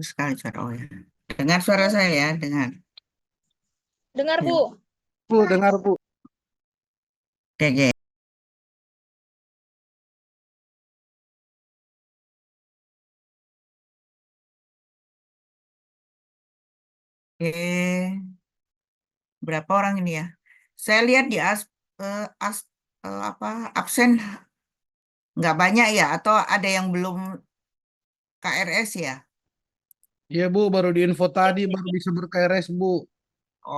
Sekali suara oh ya. Dengar suara saya ya, dengar. Dengar, Ya. Bu. Bu, dengar Bu. Oke, oke. Oke, berapa orang ini ya? Saya lihat di as, apa absen nggak banyak ya, atau ada yang belum KRS ya? Iya Bu, baru diinfo tadi, baru bisa ber-KRS Bu.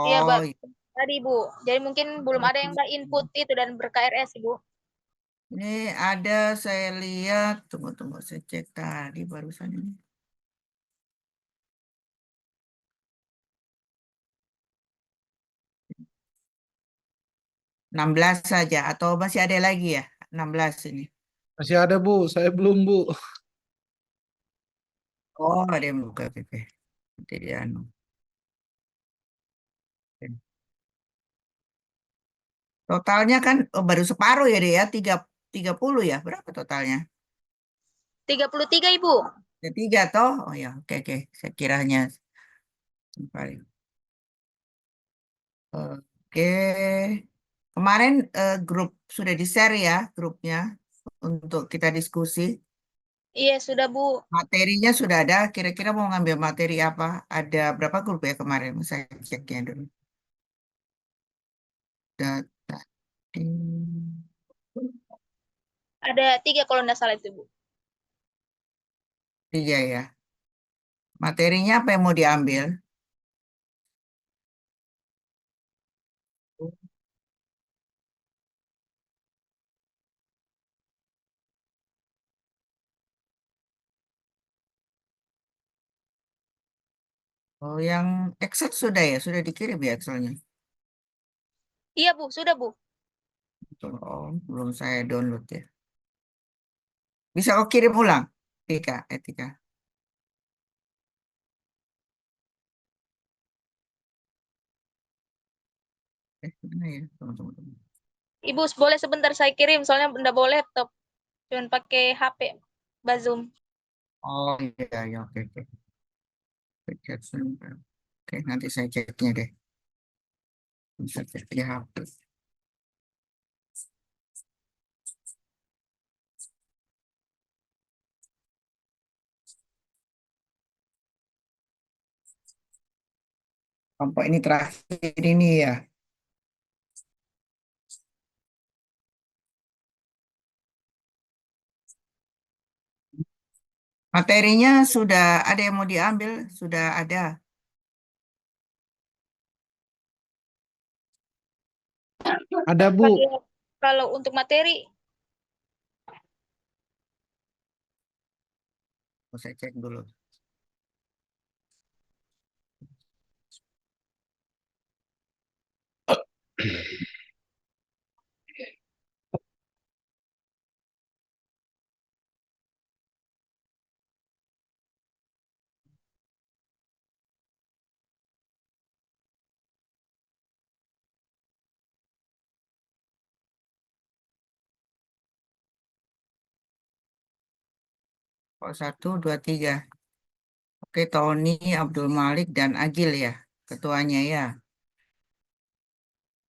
Iya, Oh, iya. tadi, Bu. Jadi mungkin belum ada yang input itu dan ber-KRS, Bu. Ini ada saya lihat, tunggu saya cek tadi barusan ini. 16 saja atau masih ada lagi ya? 16 ini. Masih ada Bu, saya belum Bu. Oh, ada yang buka PP. Jadi anu. Totalnya kan baru separuh ya deh ya, 30 ya. Berapa totalnya? 33, Ibu. Ada tiga toh? Oh ya, oke oke. Saya kiranya. Oke. Kemarin grup sudah di-share ya grupnya untuk kita diskusi. Iya, sudah, Bu. Materinya sudah ada. Kira-kira mau ngambil materi apa? Ada berapa grup ya kemarin? Saya ceknya dulu. Data. Ada 3 kalau nggak salah itu, Bu. Tiga ya. Materinya apa yang mau diambil? Oh, yang Excel sudah ya? Sudah dikirim ya Excelnya? Iya, Bu. Sudah, Bu. Oh, belum saya download ya. Bisa kau kirim ulang? Etika. Mana ya? Tunggu. Ibu, boleh sebentar saya kirim, soalnya nggak boleh laptop. Cuman pakai HP. Bazum. Oh iya, iya, oke. Jackson. Oke, nanti saya ceknya deh. Bisa cek di HP. Kelompok ini terakhir ini ya. Materinya sudah ada yang mau diambil, sudah ada. Ada Bu. Kalau untuk materi, Mau saya cek dulu. Oh, 1, 2, 3. Oke, Tony, Abdul Malik, dan Agil ya. Ketuanya ya.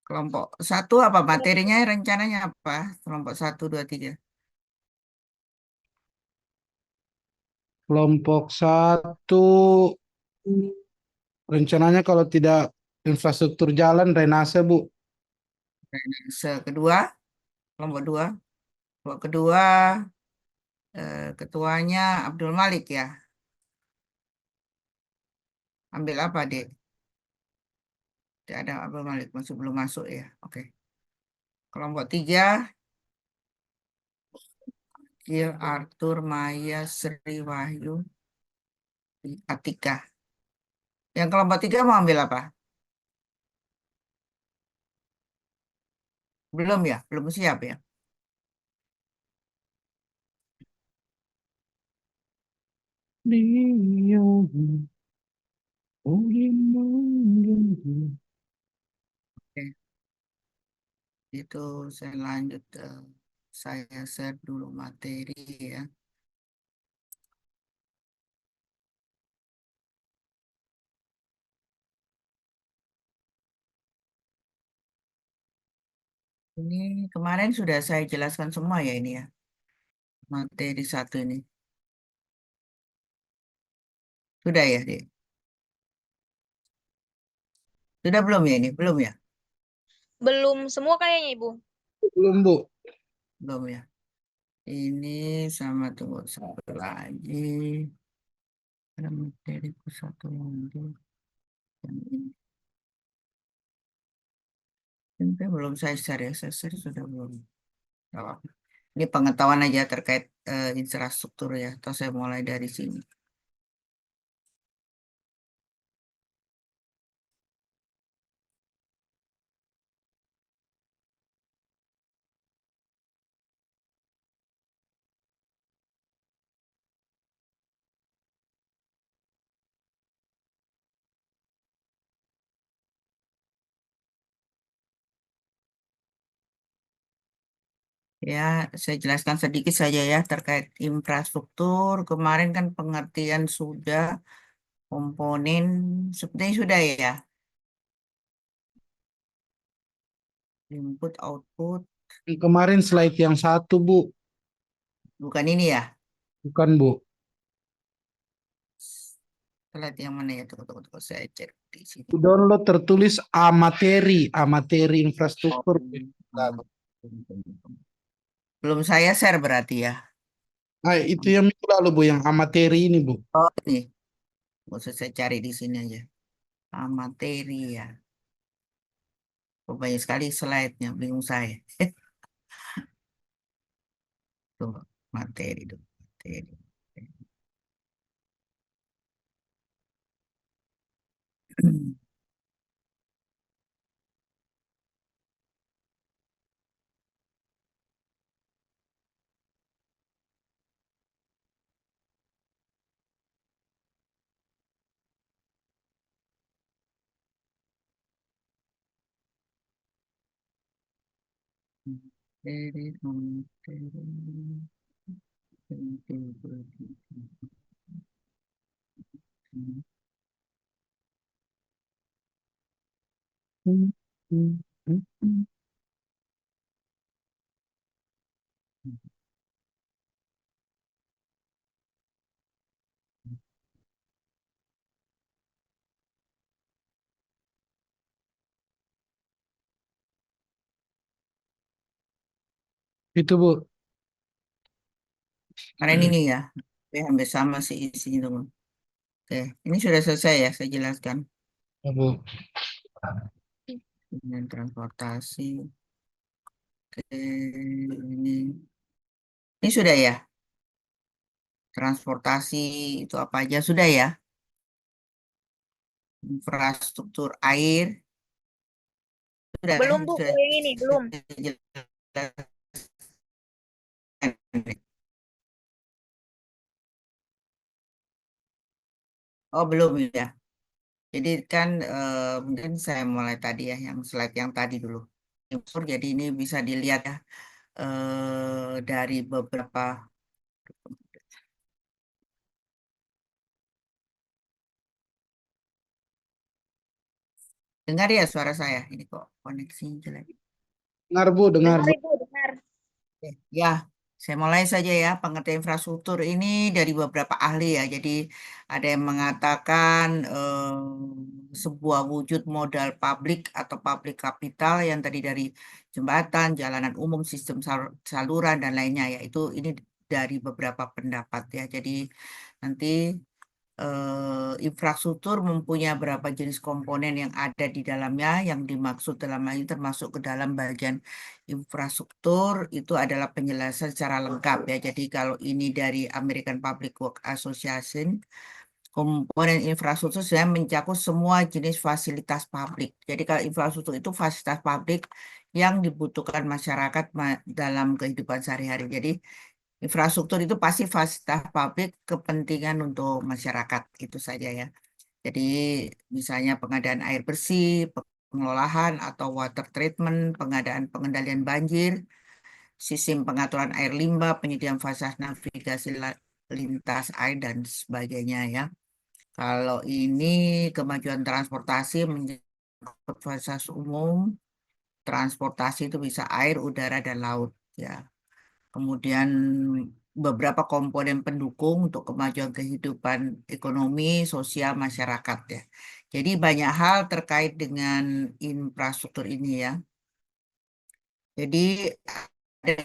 Kelompok satu apa materinya, rencananya apa? Kelompok 1, 2, 3. Kelompok satu, rencananya kalau tidak infrastruktur jalan, drainase Bu. Kedua, kelompok dua. Kelompok kedua, ketuanya Abdul Malik ya. Ambil apa, Dek? Tidak ada Abdul Malik, masih belum masuk ya. Oke. Kelompok tiga, Gil, Arthur, Maya, Sri Wahyu, Atika. Yang kelompok tiga mau ambil apa? Belum ya? Belum siap ya? Oke. Itu saya lanjut. Saya share dulu materi ya. Ini kemarin sudah saya jelaskan semua ya ini ya, materi satu ini. Sudah ya, Dek? Sudah belum ya ini? Belum ya? Belum semua kayaknya, Ibu. Belum, Bu. Belum ya. Ini sama tunggu satu lagi. Ada materi satu lagi. Yang ini. Ini belum saya share ya. Saya share sudah belum. Nggak apa-apa. Ini pengetahuan aja terkait infrastruktur ya. Atau saya mulai dari sini. Ya, saya jelaskan sedikit saja ya terkait infrastruktur. Kemarin kan pengertian sudah, komponen sepertinya sudah ya. Input, output, Yang kemarin slide yang satu, Bu. bukan ini ya. Bukan, Bu. Slide yang mana ya? Tunggu, tunggu, tunggu. Saya cek di sini. Di download tertulis A materi Oh, infrastruktur. hmm. Belum saya share berarti ya. Nah, itu yang minggu lalu, Bu, yang A materi ini, Bu. Oh, ini. Nggak usah saya cari di sini aja. Materi ya. Oh, banyak sekali slide-nya. Bingung saya. Tuh, materi tuh. Materi. Materi, materi. Itu, Bu. Kemarin ini ya. Hampir sama sih isinya teman. Oke, ini sudah selesai ya, saya jelaskan. Ya, Bu. Dengan transportasi. Oke, ini sudah ya. Transportasi itu apa aja sudah ya. Infrastruktur air sudah ya, Belum, Bu. sudah Kalau yang ini, belum. saya jelaskan. Oh belum ya. Jadi kan mungkin saya mulai tadi ya, yang slide yang tadi dulu. Jadi ini bisa dilihat ya dari beberapa. Dengar ya suara saya. Ini kok koneksi jelek. Dengar, Bu, dengar, Dengar, Bu. Ibu, dengar. Oke, ya, saya mulai saja ya. Pengertian infrastruktur ini dari beberapa ahli ya. Jadi ada yang mengatakan sebuah wujud modal publik atau publik kapital yang tadi dari jembatan, jalanan umum, sistem saluran dan lainnya ya. Itu ini dari beberapa pendapat ya. Jadi nanti infrastruktur mempunyai berapa jenis komponen yang ada di dalamnya, yang dimaksud dalam hal ini termasuk ke dalam bagian infrastruktur itu adalah penjelasan secara lengkap ya. Jadi kalau ini dari American Public Work Association, komponen infrastruktur sebenarnya mencakup semua jenis fasilitas publik. Jadi kalau infrastruktur itu fasilitas publik yang dibutuhkan masyarakat dalam kehidupan sehari-hari. Jadi infrastruktur itu pasti fasilitas publik kepentingan untuk masyarakat itu saja ya. Jadi misalnya pengadaan air bersih, pengelolaan atau water treatment, pengadaan pengendalian banjir, sistem pengaturan air limbah, penyediaan fasilitas navigasi lintas air dan sebagainya ya. Kalau ini kemajuan transportasi menjadi fasilitas umum, transportasi itu bisa air, udara, dan laut ya. Kemudian beberapa komponen pendukung untuk kemajuan kehidupan ekonomi, sosial masyarakat ya. Jadi banyak hal terkait dengan infrastruktur ini ya. Jadi ada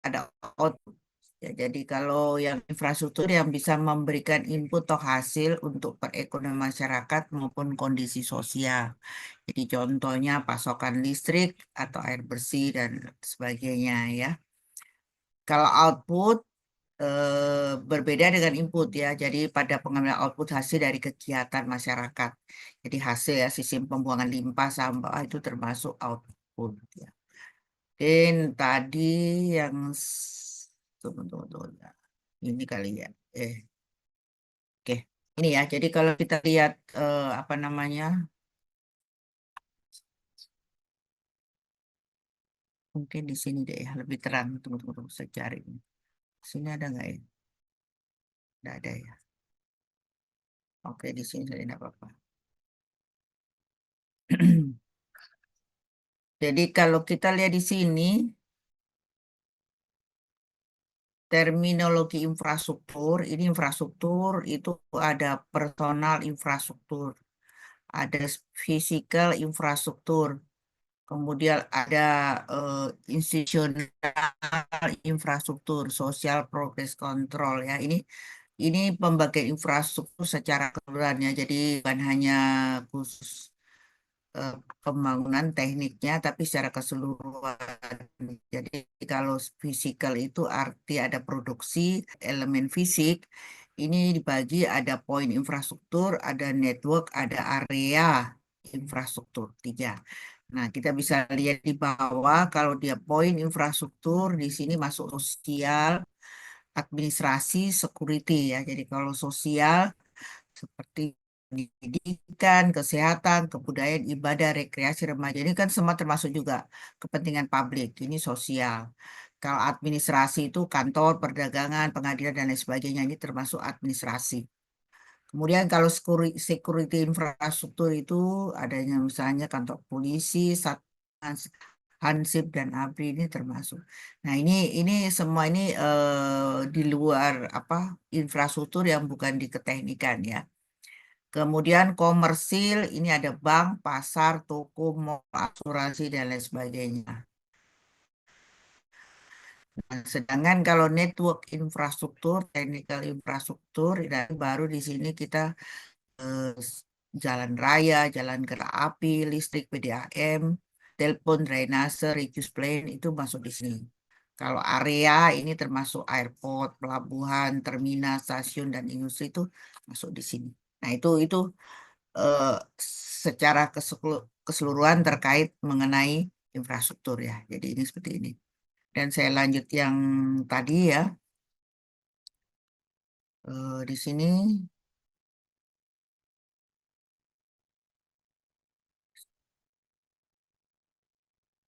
ada output. Ya, jadi kalau yang infrastruktur yang bisa memberikan input atau hasil untuk perekonomian masyarakat maupun kondisi sosial. Jadi contohnya pasokan listrik atau air bersih dan sebagainya ya. Kalau output berbeda dengan input ya. Jadi pada pengambilan output hasil dari kegiatan masyarakat. Jadi hasil ya sistem pembuangan limbah sampah itu termasuk output ya. Dan tadi yang tunggu, tunggu, tunggu, ya. Ini kali ya. Oke. Ini ya. Jadi kalau kita lihat apa namanya? Mungkin di sini deh ya, lebih terang. Tunggu, tunggu, tunggu, saya cari. Sini ada nggak ya? Nggak ada ya. Oke, di sini saya tidak apa-apa. Jadi kalau kita lihat di sini, terminologi infrastruktur, ini infrastruktur itu ada personal infrastruktur, ada physical infrastruktur, kemudian ada institusional infrastruktur, social progress control ya. Ini pembagian infrastruktur secara keseluruhan ya. Jadi bukan hanya khusus eh, pembangunan tekniknya, tapi secara keseluruhan. Jadi kalau fisikal itu arti ada produksi, elemen fisik, ini dibagi ada poin infrastruktur, ada network, ada area infrastruktur, tiga. Nah, kita bisa lihat di bawah kalau dia poin infrastruktur, di sini masuk sosial, administrasi, security ya. Jadi kalau sosial seperti pendidikan, kesehatan, kebudayaan, ibadah, rekreasi remaja. Ini kan semua termasuk juga kepentingan publik. Ini sosial. Kalau administrasi itu kantor, perdagangan, pengadilan, dan lain sebagainya. Ini termasuk administrasi. Kemudian kalau security infrastruktur itu adanya misalnya kantor polisi, Satgas, Hansip dan ABRI ini termasuk. Nah ini semua ini di luar apa infrastruktur yang bukan di keteknikan ya. Kemudian komersil, ini ada bank, pasar, toko, mall, asuransi, dan lain sebagainya. Nah, sedangkan kalau network infrastruktur, technical infrastruktur, dan baru di sini kita eh, jalan raya, jalan kereta api, listrik, PDAM, telepon, drainase, recus plain, itu masuk di sini. Kalau area ini termasuk airport, pelabuhan, terminal, stasiun, dan industri itu masuk di sini. Nah, itu eh, secara keseluruhan terkait mengenai infrastruktur ya. Jadi ini seperti ini. Dan saya lanjut yang tadi ya. Di sini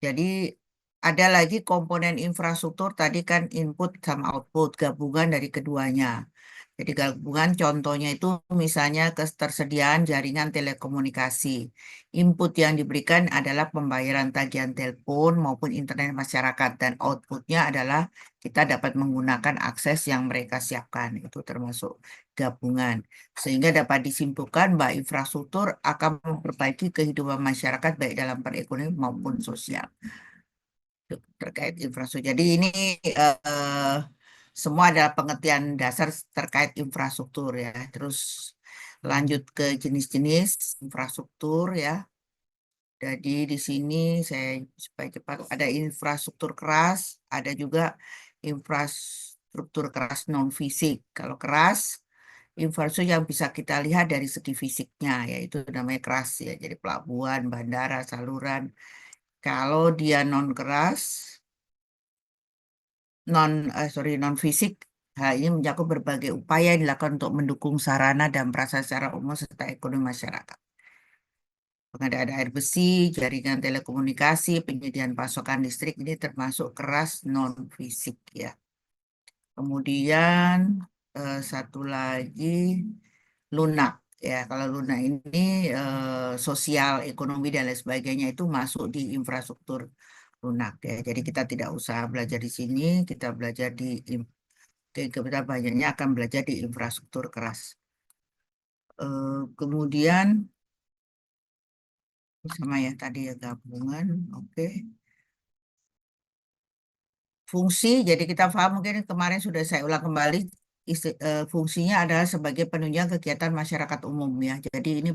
jadi ada lagi komponen infrastruktur tadi kan input sama output gabungan dari keduanya. Jadi gabungan contohnya itu misalnya ketersediaan jaringan telekomunikasi. Input yang diberikan adalah pembayaran tagihan telepon maupun internet masyarakat dan outputnya adalah kita dapat menggunakan akses yang mereka siapkan. Itu termasuk gabungan. Sehingga dapat disimpulkan bahwa infrastruktur akan memperbaiki kehidupan masyarakat baik dalam perekonomian maupun sosial terkait infrastruktur. Jadi ini eh, semua adalah pengertian dasar terkait infrastruktur ya. Terus lanjut ke jenis-jenis infrastruktur ya. Jadi di sini saya supaya cepat ada infrastruktur keras, ada juga infrastruktur keras non fisik. Kalau keras infrastruktur yang bisa kita lihat dari segi fisiknya yaitu namanya keras ya. Jadi pelabuhan, bandara, saluran. Kalau dia non keras non fisik. Hal ini mencakup berbagai upaya yang dilakukan untuk mendukung sarana dan prasarana secara umum serta ekonomi masyarakat. Pengadaan air besi, jaringan telekomunikasi, penyediaan pasokan listrik ini termasuk keras non fisik ya. Kemudian satu lagi lunak. Ya, kalau Luna ini sosial, ekonomi dan lain sebagainya itu masuk di infrastruktur lunak ya. Jadi kita tidak usah belajar di sini, kita belajar di kita banyaknya akan belajar di infrastruktur keras. Kemudian sama ya tadi ya gabungan, oke. Fungsi, jadi kita paham mungkin kemarin sudah saya ulang kembali, fungsinya adalah sebagai penunjang kegiatan masyarakat umum ya. Jadi ini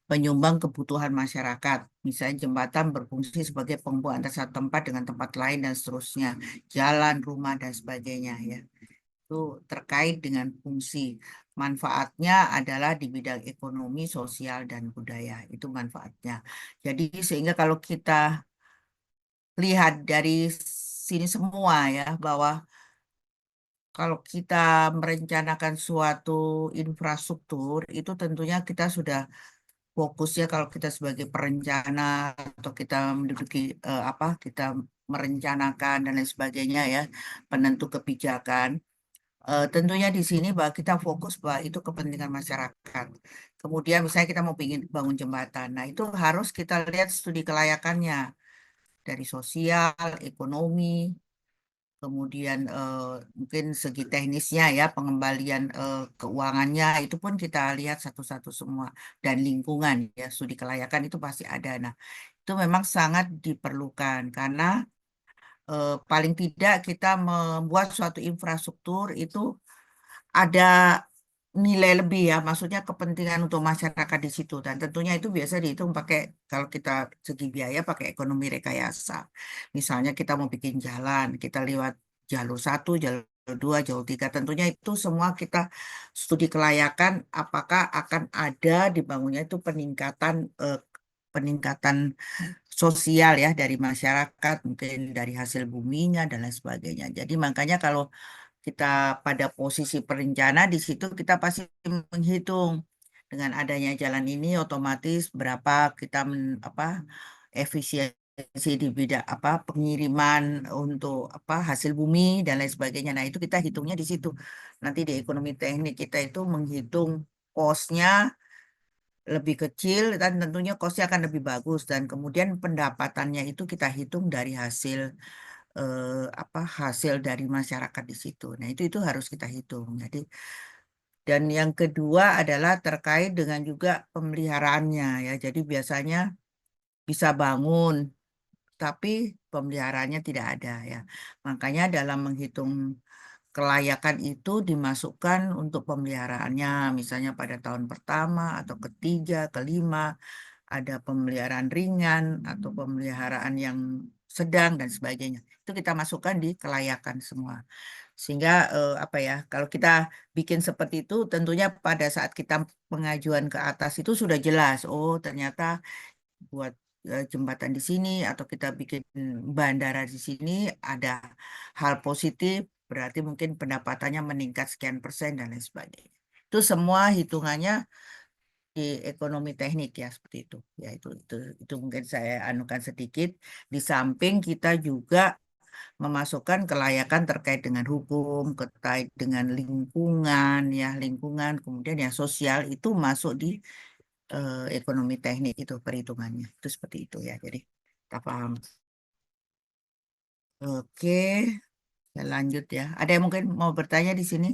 penyumbang kebutuhan masyarakat. Misalnya jembatan berfungsi sebagai penghubung antara satu tempat dengan tempat lain dan seterusnya. Jalan, rumah, dan sebagainya ya. Itu terkait dengan fungsi. Manfaatnya adalah di bidang ekonomi, sosial, dan budaya. Itu manfaatnya. Jadi sehingga kalau kita lihat dari sini semua ya, bahwa kalau kita merencanakan suatu infrastruktur, itu tentunya kita sudah fokusnya kalau kita sebagai perencana atau kita menduduki kita merencanakan dan lain sebagainya ya, penentu kebijakan. Tentunya di sini bahwa kita fokus bahwa itu kepentingan masyarakat. Kemudian misalnya kita mau ingin bangun jembatan, nah itu harus kita lihat studi kelayakannya dari sosial, ekonomi, kemudian mungkin segi teknisnya ya, pengembalian keuangannya itu pun kita lihat satu-satu semua, dan lingkungan ya, studi kelayakan itu pasti ada. Nah, itu memang sangat diperlukan karena paling tidak kita membuat suatu infrastruktur itu ada nilai lebih ya, maksudnya kepentingan untuk masyarakat di situ. Dan tentunya itu biasa dihitung pakai, kalau kita segi biaya pakai ekonomi rekayasa. Misalnya kita mau bikin jalan, kita lewat jalur satu, jalur dua, jalur tiga. Tentunya itu semua kita studi kelayakan apakah akan ada dibangunnya itu peningkatan sosial ya dari masyarakat, mungkin dari hasil buminya dan lain sebagainya. Jadi makanya kalau kita pada posisi perencana di situ kita pasti menghitung dengan adanya jalan ini otomatis berapa kita efisiensi di bidang pengiriman untuk hasil bumi dan lain sebagainya. Nah, itu kita hitungnya di situ. Nanti di ekonomi teknik kita itu menghitung cost-nya lebih kecil dan tentunya cost-nya akan lebih bagus, dan kemudian pendapatannya itu kita hitung dari hasil dari masyarakat di situ. Nah, itu harus kita hitung. Jadi, dan yang kedua adalah terkait dengan juga pemeliharaannya ya. Jadi biasanya bisa bangun tapi pemeliharaannya tidak ada ya. Makanya dalam menghitung kelayakan itu dimasukkan untuk pemeliharaannya, misalnya pada tahun pertama atau ketiga, kelima, ada pemeliharaan ringan atau pemeliharaan yang sedang dan sebagainya. Itu kita masukkan di kelayakan semua. Sehingga kalau kita bikin seperti itu, tentunya pada saat kita pengajuan ke atas itu sudah jelas. Oh, ternyata buat jembatan di sini atau kita bikin bandara di sini ada hal positif, berarti mungkin pendapatannya meningkat sekian persen dan lain sebagainya. Itu semua hitungannya di ekonomi teknik ya, seperti itu. Ya, itu mungkin saya anukan sedikit. Di samping kita juga memasukkan kelayakan terkait dengan hukum, terkait dengan lingkungan ya, lingkungan, kemudian yang sosial itu masuk di ekonomi teknik itu perhitungannya. Itu seperti itu ya. Jadi kita paham. Oke, saya lanjut ya. Ada yang mungkin mau bertanya di sini?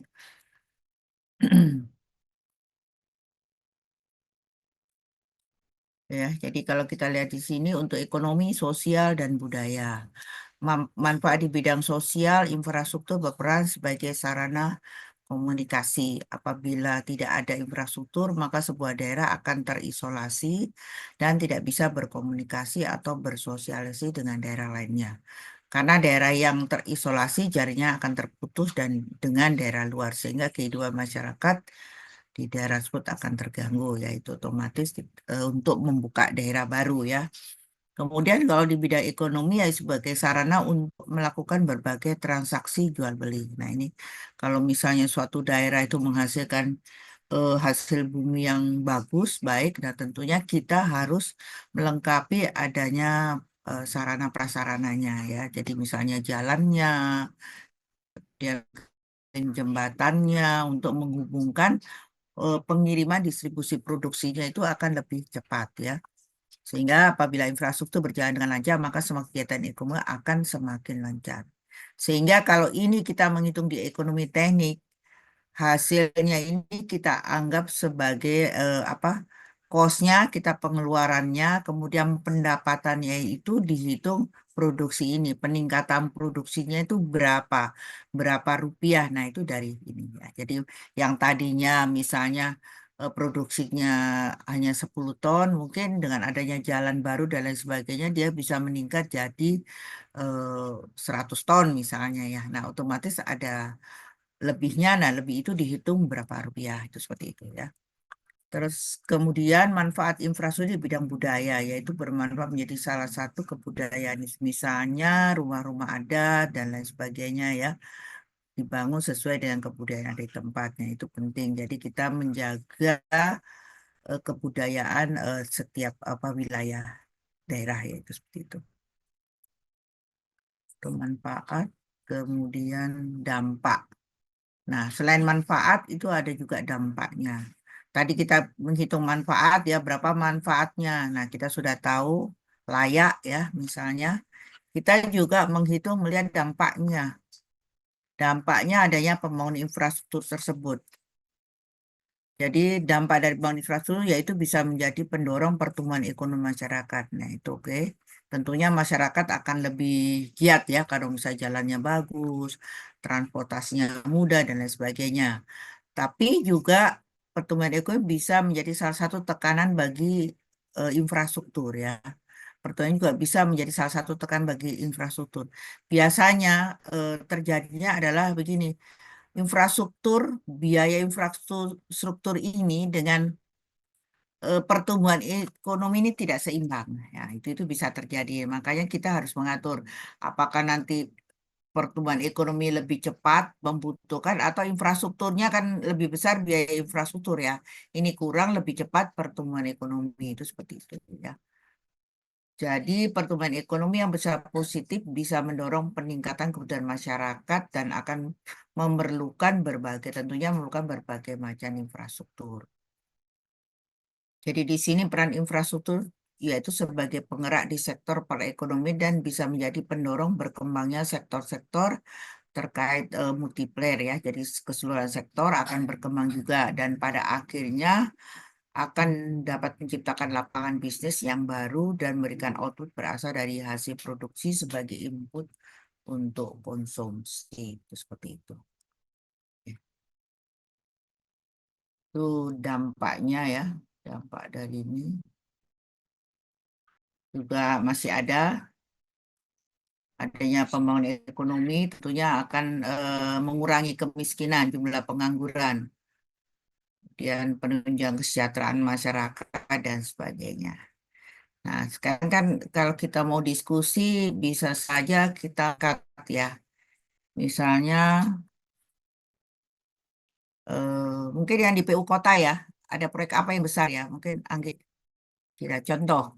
Ya, jadi kalau kita lihat di sini untuk ekonomi, sosial, dan budaya. Manfaat di bidang sosial, infrastruktur berperan sebagai sarana komunikasi. Apabila tidak ada infrastruktur, maka sebuah daerah akan terisolasi dan tidak bisa berkomunikasi atau bersosialisasi dengan daerah lainnya. Karena daerah yang terisolasi jaringan akan terputus dan dengan daerah luar, sehingga kehidupan masyarakat di daerah tersebut akan terganggu, yaitu otomatis untuk membuka daerah baru ya. Kemudian kalau di bidang ekonomi ya sebagai sarana untuk melakukan berbagai transaksi jual beli. Nah, ini kalau misalnya suatu daerah itu menghasilkan hasil bumi yang bagus, baik, nah tentunya kita harus melengkapi adanya sarana prasarananya ya. Jadi misalnya jalannya, dia jembatannya untuk menghubungkan pengiriman distribusi produksinya itu akan lebih cepat ya. Sehingga apabila infrastruktur berjalan dengan lancar, maka semua kegiatan ekonomi akan semakin lancar. Sehingga kalau ini kita menghitung di ekonomi teknik, hasilnya ini kita anggap sebagai apa? Kosnya, kita pengeluarannya, kemudian pendapatannya itu dihitung produksi ini, peningkatan produksinya itu berapa rupiah. Nah, itu dari ini ya. Jadi yang tadinya misalnya produksinya hanya 10 ton, mungkin dengan adanya jalan baru dan lain sebagainya dia bisa meningkat jadi 100 ton misalnya ya. Nah, otomatis ada lebihnya, nah lebih itu dihitung berapa rupiah, itu seperti itu ya. Terus kemudian manfaat infrastruktur di bidang budaya, yaitu bermanfaat menjadi salah satu kebudayaan. Misalnya rumah-rumah adat dan lain sebagainya ya, dibangun sesuai dengan kebudayaan ada di tempatnya, itu penting. Jadi kita menjaga kebudayaan setiap apa wilayah daerah ya, itu seperti itu. Itu manfaat, kemudian dampak. Nah, selain manfaat itu ada juga dampaknya. Tadi kita menghitung manfaat ya, berapa manfaatnya. Nah, kita sudah tahu layak ya, misalnya. Kita juga menghitung melihat dampaknya. Dampaknya adanya pembangunan infrastruktur tersebut. Jadi dampak dari pembangunan infrastruktur yaitu bisa menjadi pendorong pertumbuhan ekonomi masyarakat. Nah, itu oke. Tentunya masyarakat akan lebih giat ya kalau misalnya jalannya bagus, transportasinya mudah dan lain sebagainya. Tapi juga pertumbuhan ekonomi bisa menjadi salah satu tekanan bagi infrastruktur ya. Pertumbuhan juga bisa menjadi salah satu tekanan bagi infrastruktur. Biasanya terjadinya adalah begini, infrastruktur, biaya infrastruktur ini dengan pertumbuhan ekonomi ini tidak seimbang. Ya, itu bisa terjadi. Makanya kita harus mengatur apakah nanti pertumbuhan ekonomi lebih cepat membutuhkan atau infrastrukturnya kan lebih besar biaya infrastruktur ya. Ini kurang lebih cepat pertumbuhan ekonomi itu seperti itu ya. Jadi pertumbuhan ekonomi yang besar positif bisa mendorong peningkatan kebutuhan masyarakat dan akan tentunya memerlukan berbagai macam infrastruktur. Jadi di sini peran infrastruktur yaitu sebagai penggerak di sektor perekonomian dan bisa menjadi pendorong berkembangnya sektor-sektor terkait multiplayer ya. Jadi keseluruhan sektor akan berkembang juga dan pada akhirnya akan dapat menciptakan lapangan bisnis yang baru dan memberikan output berasal dari hasil produksi sebagai input untuk konsumsi. Itu seperti itu. Itu dampaknya ya, dampak dari ini juga masih adanya pembangunan ekonomi tentunya akan mengurangi kemiskinan, jumlah pengangguran, dan penunjang kesejahteraan masyarakat dan sebagainya. Nah, sekarang kan kalau kita mau diskusi bisa saja kita cut ya. Misalnya mungkin yang di PU Kota ya, ada proyek apa yang besar ya? Mungkin Anggi kira contoh.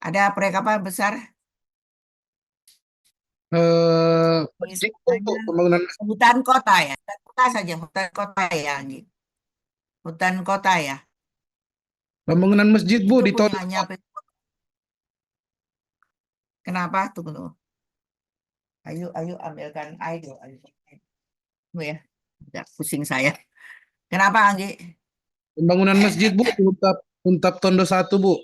Ada proyek apa yang besar? Masjid Bu, Misalnya pembangunan hutan kota ya, hutan kota saja, hutan kota ya, Anggi. Hutan kota ya. pembangunan masjid Bu Itu di Tondo. punyanya PU. Kenapa? Tunggu dulu. Ayo ambilkan air. Ayo. Tunggu ya. Udah pusing saya. Kenapa Anggi? Pembangunan masjid Bu di Untap Tondo 1 Bu.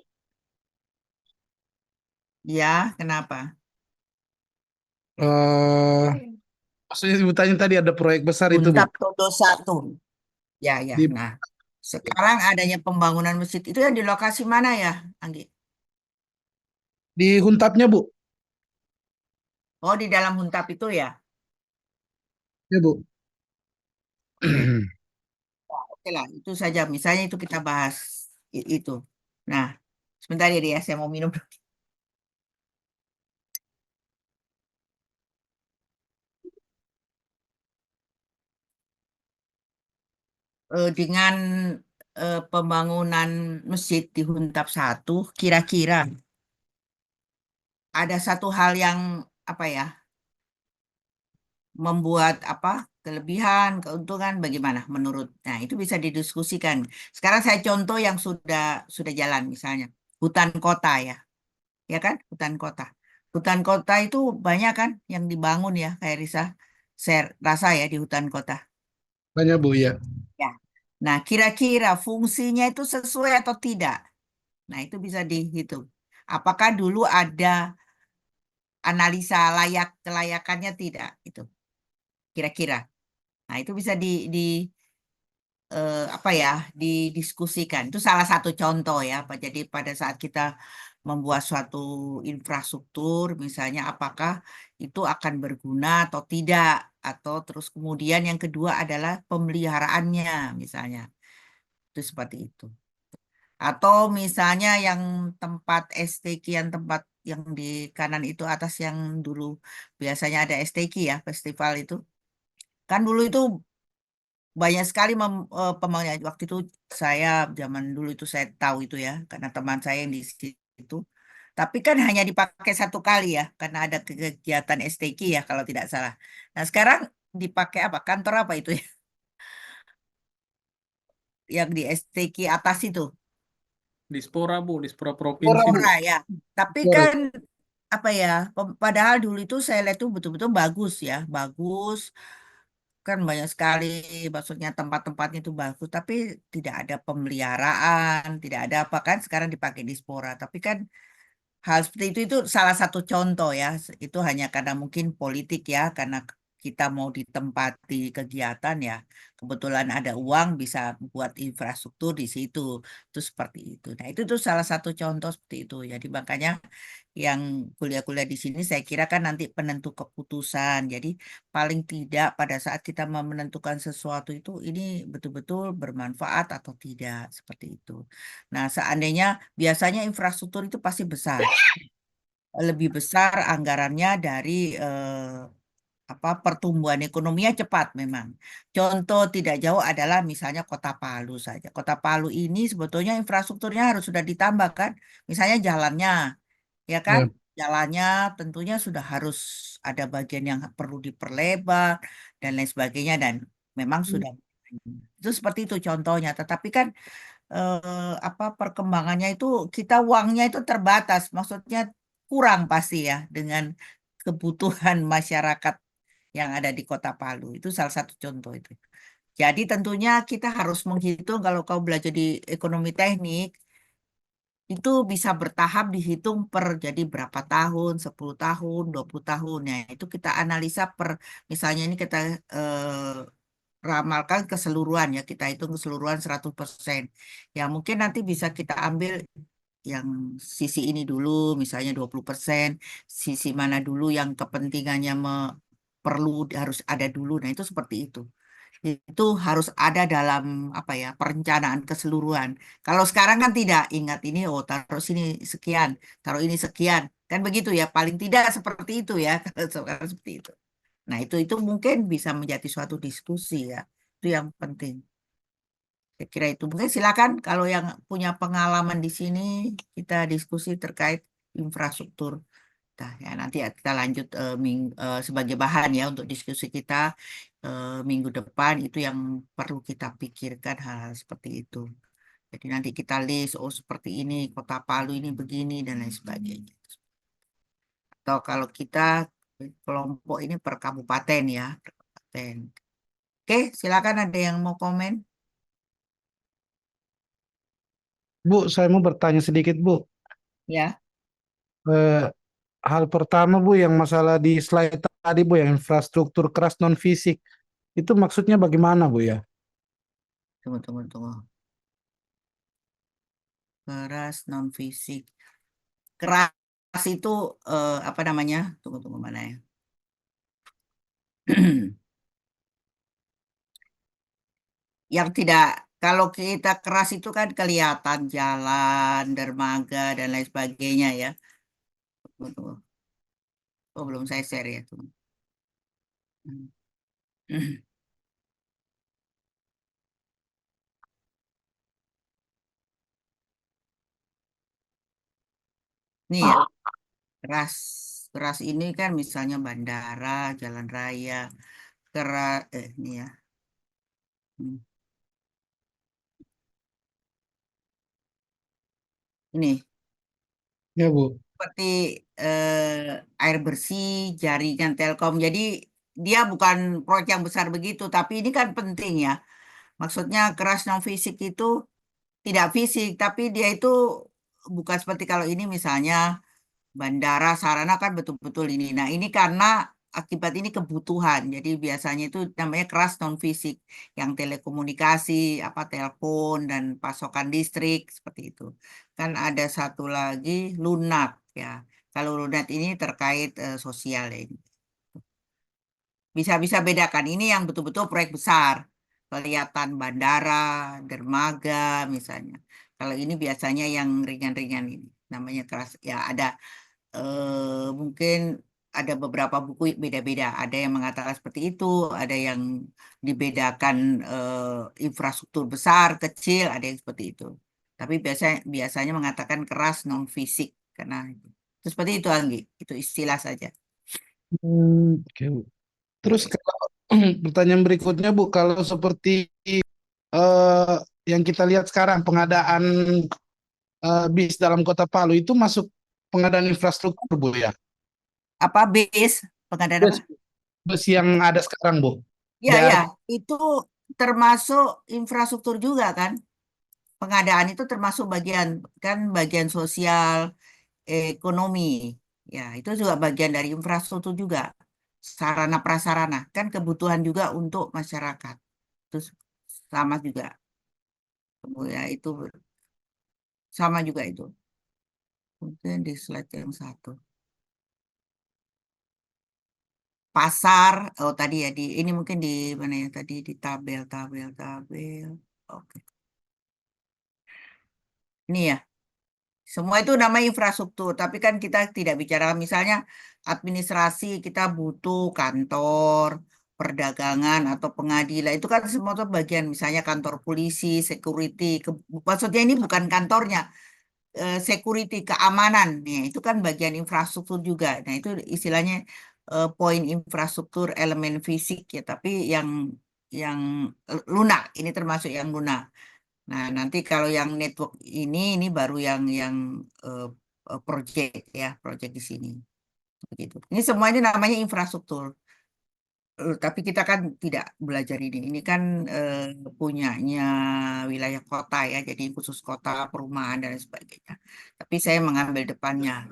Ya, kenapa? eh Maksudnya sebutannya tadi ada proyek besar itu Bu. Untap Todo 1. Ya. Di Nah, sekarang adanya pembangunan masjid itu yang di lokasi mana ya, Anggi? di Huntapnya Bu. Oh, di dalam Huntap itu ya? Ya Bu. Oke. Oke lah, itu saja. Misalnya itu kita bahas itu. Nah, sebentar ya dia, saya mau minum. Dengan pembangunan masjid di Huntap 1, kira-kira ada satu hal yang apa ya, membuat apa kelebihan, keuntungan bagaimana menurut. Nah, itu bisa didiskusikan. Sekarang saya contoh yang sudah jalan misalnya hutan kota ya. Ya kan? Hutan kota. Hutan kota itu banyak kan yang dibangun ya, kayak Risa. Saya rasa ya di hutan kota. Banyak Bu ya. Ya. Nah, kira-kira fungsinya itu sesuai atau tidak? Nah, itu bisa dihitung. Apakah dulu ada analisa layak kelayakannya tidak? Itu kira-kira. Nah, itu bisa di apa ya didiskusikan. Itu salah satu contoh ya. Jadi pada saat kita membuat suatu infrastruktur, misalnya apakah itu akan berguna atau tidak, atau terus kemudian yang kedua adalah pemeliharaannya, misalnya itu seperti itu. Atau misalnya yang tempat STQ, yang tempat yang di kanan itu atas yang dulu biasanya ada STQ ya, festival itu. Kan dulu itu banyak sekali pembangunan waktu itu saya zaman dulu itu saya tahu itu ya karena teman saya yang di situ. Tapi kan hanya dipakai satu kali ya karena ada kegiatan STQ ya kalau tidak salah. Nah sekarang dipakai apa? Kantor apa itu ya? Yang di STQ atas itu. Dispora Bu, Dispora provinsi Bu. Pura ya. Tapi Sorry. kan apa ya? Padahal dulu itu saya lihat tuh betul-betul bagus ya, bagus. Kan banyak sekali maksudnya tempat-tempatnya itu bagus tapi tidak ada pemeliharaan tidak ada apa kan sekarang dipakai dispora tapi kan hal seperti itu salah satu contoh ya itu hanya karena mungkin politik ya karena kita mau ditempati kegiatan ya kebetulan ada uang bisa buat infrastruktur di situ itu seperti itu nah itu tuh salah satu contoh seperti itu jadi makanya yang kuliah-kuliah di sini saya kira kan nanti penentu keputusan. Jadi paling tidak pada saat kita mau menentukan sesuatu itu ini betul-betul bermanfaat atau tidak seperti itu. Nah, seandainya biasanya infrastruktur itu pasti besar, lebih besar anggarannya dari apa pertumbuhan ekonominya cepat memang. Contoh tidak jauh adalah misalnya Kota Palu saja. Kota Palu ini sebetulnya infrastrukturnya harus sudah ditambah kan. Misalnya jalannya ya kan? Ya. Jalannya tentunya sudah harus ada bagian yang perlu diperlebar dan lain sebagainya dan memang sudah itu seperti itu contohnya. Tetapi kan apa perkembangannya itu kita uangnya itu terbatas, maksudnya kurang pasti ya dengan kebutuhan masyarakat yang ada di Kota Palu. Itu salah satu contoh itu. Jadi tentunya kita harus menghitung kalau kau belajar di ekonomi teknik itu bisa bertahap dihitung per jadi berapa tahun, 10 tahun, 20 tahun. Ya, itu kita analisa per misalnya ini kita ramalkan keseluruhan ya, kita hitung keseluruhan 100%. Ya, mungkin nanti bisa kita ambil yang sisi ini dulu misalnya 20%, sisi mana dulu yang kepentingannya perlu harus ada dulu. Nah, itu seperti itu. Itu harus ada dalam apa ya perencanaan keseluruhan. Kalau sekarang kan tidak ingat ini oh taruh sini sekian, taruh ini sekian. Kan begitu ya, paling tidak seperti itu ya kalau sekarang seperti itu. Nah, itu mungkin bisa menjadi suatu diskusi ya. Itu yang penting. Saya kira itu. Mungkin silakan kalau yang punya pengalaman di sini kita diskusi terkait infrastruktur. Nah, ya nanti ya kita lanjut sebagai bahan ya untuk diskusi kita minggu depan itu yang perlu kita pikirkan hal-hal seperti itu. Jadi nanti kita list, oh seperti ini, Kota Palu ini begini dan lain sebagainya. Atau kalau kita kelompok ini per kabupaten ya, per kabupaten. Oke, silakan ada yang mau komen Bu, saya mau bertanya sedikit Bu. ya. Eh, Hal pertama Bu yang masalah di slide tadi Bu yang infrastruktur keras non fisik itu maksudnya bagaimana Bu ya? Tunggu, tunggu, tunggu. Keras non fisik. Keras itu apa namanya? Tunggu, tunggu mana ya? Yang tidak kalau kita keras itu kan kelihatan jalan, dermaga dan lain sebagainya ya. Tunggu, tunggu. Oh, belum saya share ya. Tunggu. Ini ya, keras. Keras ini kan misalnya bandara, jalan raya, ini ya. Hmm. Ini Ya Bu. seperti air bersih, jaringan Telkom. Jadi dia bukan proyek yang besar begitu, tapi ini kan penting ya. Maksudnya keras non fisik itu tidak fisik, tapi dia itu bukan seperti kalau ini misalnya bandara, sarana kan betul-betul ini. Nah, ini karena akibat ini kebutuhan. Jadi biasanya itu namanya keras non fisik, yang telekomunikasi, apa telepon dan pasokan listrik seperti itu. Kan ada satu lagi lunak ya. Kalau lunak ini terkait sosial ya. Bisa-bisa bedakan ini yang betul-betul proyek besar. Kelihatan bandara, dermaga misalnya. Kalau ini biasanya yang ringan-ringan ini namanya keras. Ya ada mungkin ada beberapa buku beda-beda. Ada yang mengatakan seperti itu, ada yang dibedakan infrastruktur besar, kecil, ada yang seperti itu. Tapi biasanya biasanya mengatakan keras non fisik karena itu seperti itu Anggi. Itu istilah saja. Oke, Bu. Ya, Terus kalau pertanyaan berikutnya Bu, kalau seperti eh, yang kita lihat sekarang pengadaan bis dalam Kota Palu itu masuk pengadaan infrastruktur Bu ya. apa base pengadaan apa? Bus bus yang ada sekarang Bu. Ya, ya, Dari itu termasuk infrastruktur juga kan? Pengadaan itu termasuk bagian kan bagian sosial, ekonomi. Ya, itu juga bagian dari infrastruktur juga. Sarana prasarana kan kebutuhan juga untuk masyarakat. Terus sama juga. Ya, itu sama juga itu. Mungkin di slide yang satu. Pasar, oh tadi ya di ini mungkin di mana ya tadi di tabel. Oke. Ini ya. Semua itu namanya infrastruktur, tapi kan kita tidak bicara misalnya administrasi, kita butuh kantor, perdagangan atau pengadilan. Itu kan semua itu bagian misalnya kantor polisi, security. Maksudnya ini bukan kantornya, security, keamanan. Nih, itu kan bagian infrastruktur juga. Nah, itu istilahnya poin infrastruktur elemen fisik ya, tapi yang lunak, ini termasuk yang lunak. Nah, nanti kalau yang network ini baru yang eh, project ya, project di sini. Begitu. Ini semuanya namanya infrastruktur. Tapi kita kan tidak belajar ini. Ini kan punyanya wilayah kota ya, jadi khusus kota, perumahan dan sebagainya. Tapi saya mengambil depannya.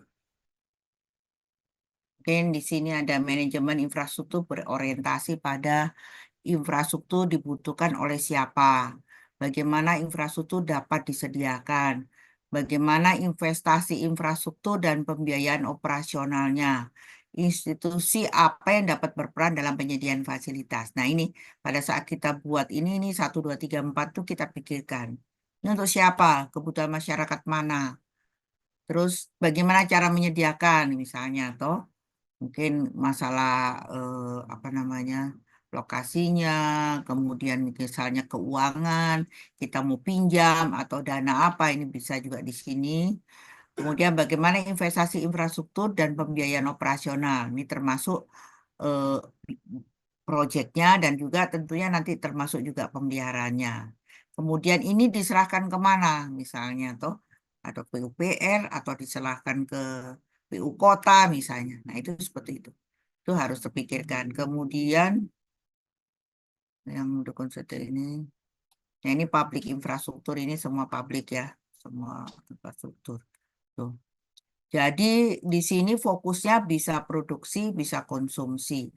Mungkin di sini ada manajemen infrastruktur berorientasi pada infrastruktur dibutuhkan oleh siapa, bagaimana infrastruktur dapat disediakan, bagaimana investasi infrastruktur dan pembiayaan operasionalnya, institusi apa yang dapat berperan dalam penyediaan fasilitas. Nah ini pada saat kita buat ini 1, 2, 3, 4 tuh kita pikirkan. Ini untuk siapa? Kebutuhan masyarakat mana? Terus bagaimana cara menyediakan misalnya toh mungkin masalah apa namanya lokasinya, kemudian misalnya keuangan, kita mau pinjam atau dana apa ini bisa juga di sini. Kemudian bagaimana investasi infrastruktur dan pembiayaan operasional ini termasuk eh, proyeknya dan juga tentunya nanti termasuk juga pemeliharaannya. Kemudian ini diserahkan kemana misalnya toh atau PUPR atau diserahkan ke PU kota misalnya. Nah, itu seperti itu. Itu harus terpikirkan. Kemudian yang mendukung seperti ini. Nah, ini public infrastruktur ini semua publik ya, semua infrastruktur. Tuh. Jadi di sini fokusnya bisa produksi, bisa konsumsi.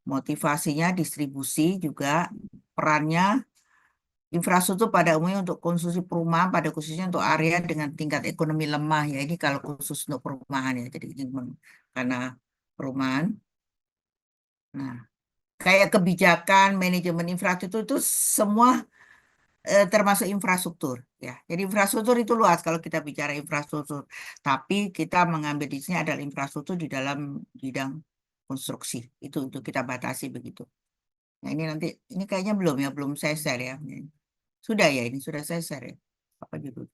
Motivasinya distribusi juga perannya infrastruktur pada umumnya untuk konsumsi perumahan pada khususnya untuk area dengan tingkat ekonomi lemah ya ini kalau khusus untuk perumahan ya jadi ini karena perumahan. Nah, kayak kebijakan manajemen infrastruktur itu semua termasuk infrastruktur ya. Jadi infrastruktur itu luas kalau kita bicara infrastruktur. Tapi kita mengambil di sini adalah infrastruktur di dalam bidang konstruksi. Itu kita batasi begitu. Nah, ini nanti ini kayaknya belum ya, belum saya share ya. Sudah ya, ini sudah saya share ya. Apa judul?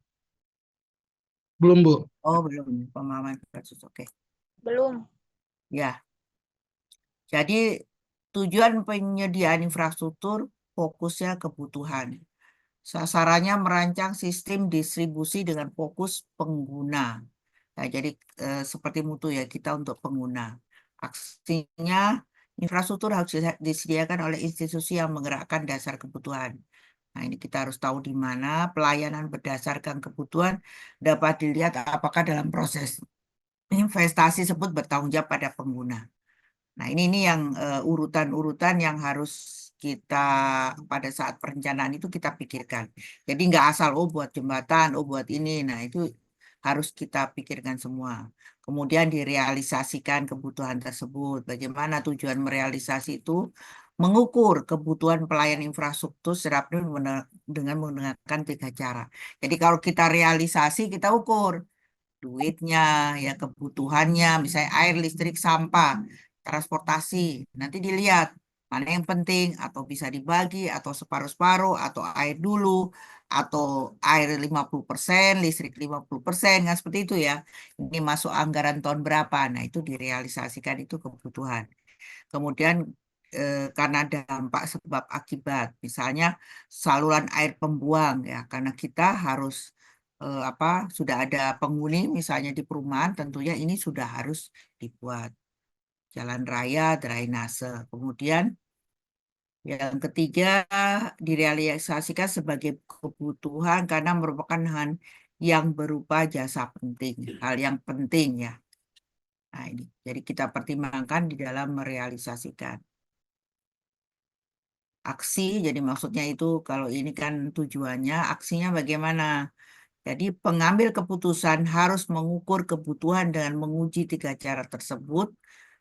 belum Bu. Oh, belum. Pemahaman kasus. Oke. Belum. Ya. Jadi tujuan penyediaan infrastruktur fokusnya kebutuhan. Sasarannya merancang sistem distribusi dengan fokus pengguna. Nah, jadi seperti mutu ya kita untuk pengguna. Aksinya infrastruktur harus disediakan oleh institusi yang menggerakkan dasar kebutuhan. Nah, ini kita harus tahu di mana pelayanan berdasarkan kebutuhan dapat dilihat apakah dalam proses investasi tersebut bertanggung jawab pada pengguna. Nah, ini yang urutan-urutan yang harus kita pada saat perencanaan itu kita pikirkan. Jadi nggak asal oh buat jembatan, oh buat ini. Nah, itu harus kita pikirkan semua. Kemudian direalisasikan kebutuhan tersebut. Bagaimana tujuan merealisasi itu? Mengukur kebutuhan pelayan infrastruktur secara penuh dengan menggunakan 3 cara. Jadi kalau kita realisasi, kita ukur duitnya, ya kebutuhannya, misalnya air, listrik, sampah, transportasi. Nanti dilihat mana yang penting atau bisa dibagi atau separuh-separuh atau air dulu atau air 50%, listrik 50%, kan seperti itu ya. Ini masuk anggaran tahun berapa. Nah, itu direalisasikan itu kebutuhan. Kemudian karena dampak sebab akibat, misalnya saluran air pembuang ya, karena kita harus apa sudah ada penghuni misalnya di perumahan, tentunya ini sudah harus dibuat jalan raya, drainase. Kemudian yang ketiga direalisasikan sebagai kebutuhan karena merupakan hal yang berupa jasa penting, hal yang penting ya. Nah, ini jadi kita pertimbangkan di dalam merealisasikan. Aksi, jadi maksudnya itu kalau ini kan tujuannya, aksinya bagaimana? Jadi pengambil keputusan harus mengukur kebutuhan dengan menguji 3 cara tersebut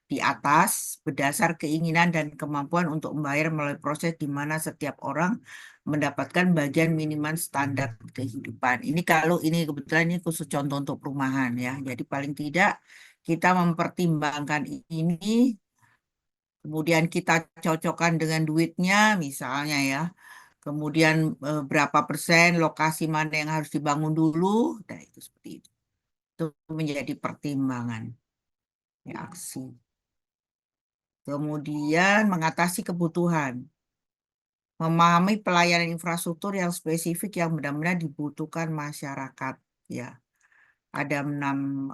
di atas berdasar keinginan dan kemampuan untuk membayar melalui proses di mana setiap orang mendapatkan bagian minimal standar kehidupan. Ini kalau ini kebetulan ini khusus contoh untuk perumahan ya. Jadi paling tidak kita mempertimbangkan ini, kemudian kita cocokkan dengan duitnya misalnya ya. Kemudian berapa persen lokasi mana yang harus dibangun dulu, nah itu seperti itu. Itu menjadi pertimbangan ya, aksi. Kemudian mengatasi kebutuhan, memahami pelayanan infrastruktur yang spesifik yang benar-benar dibutuhkan masyarakat. Ya, ada enam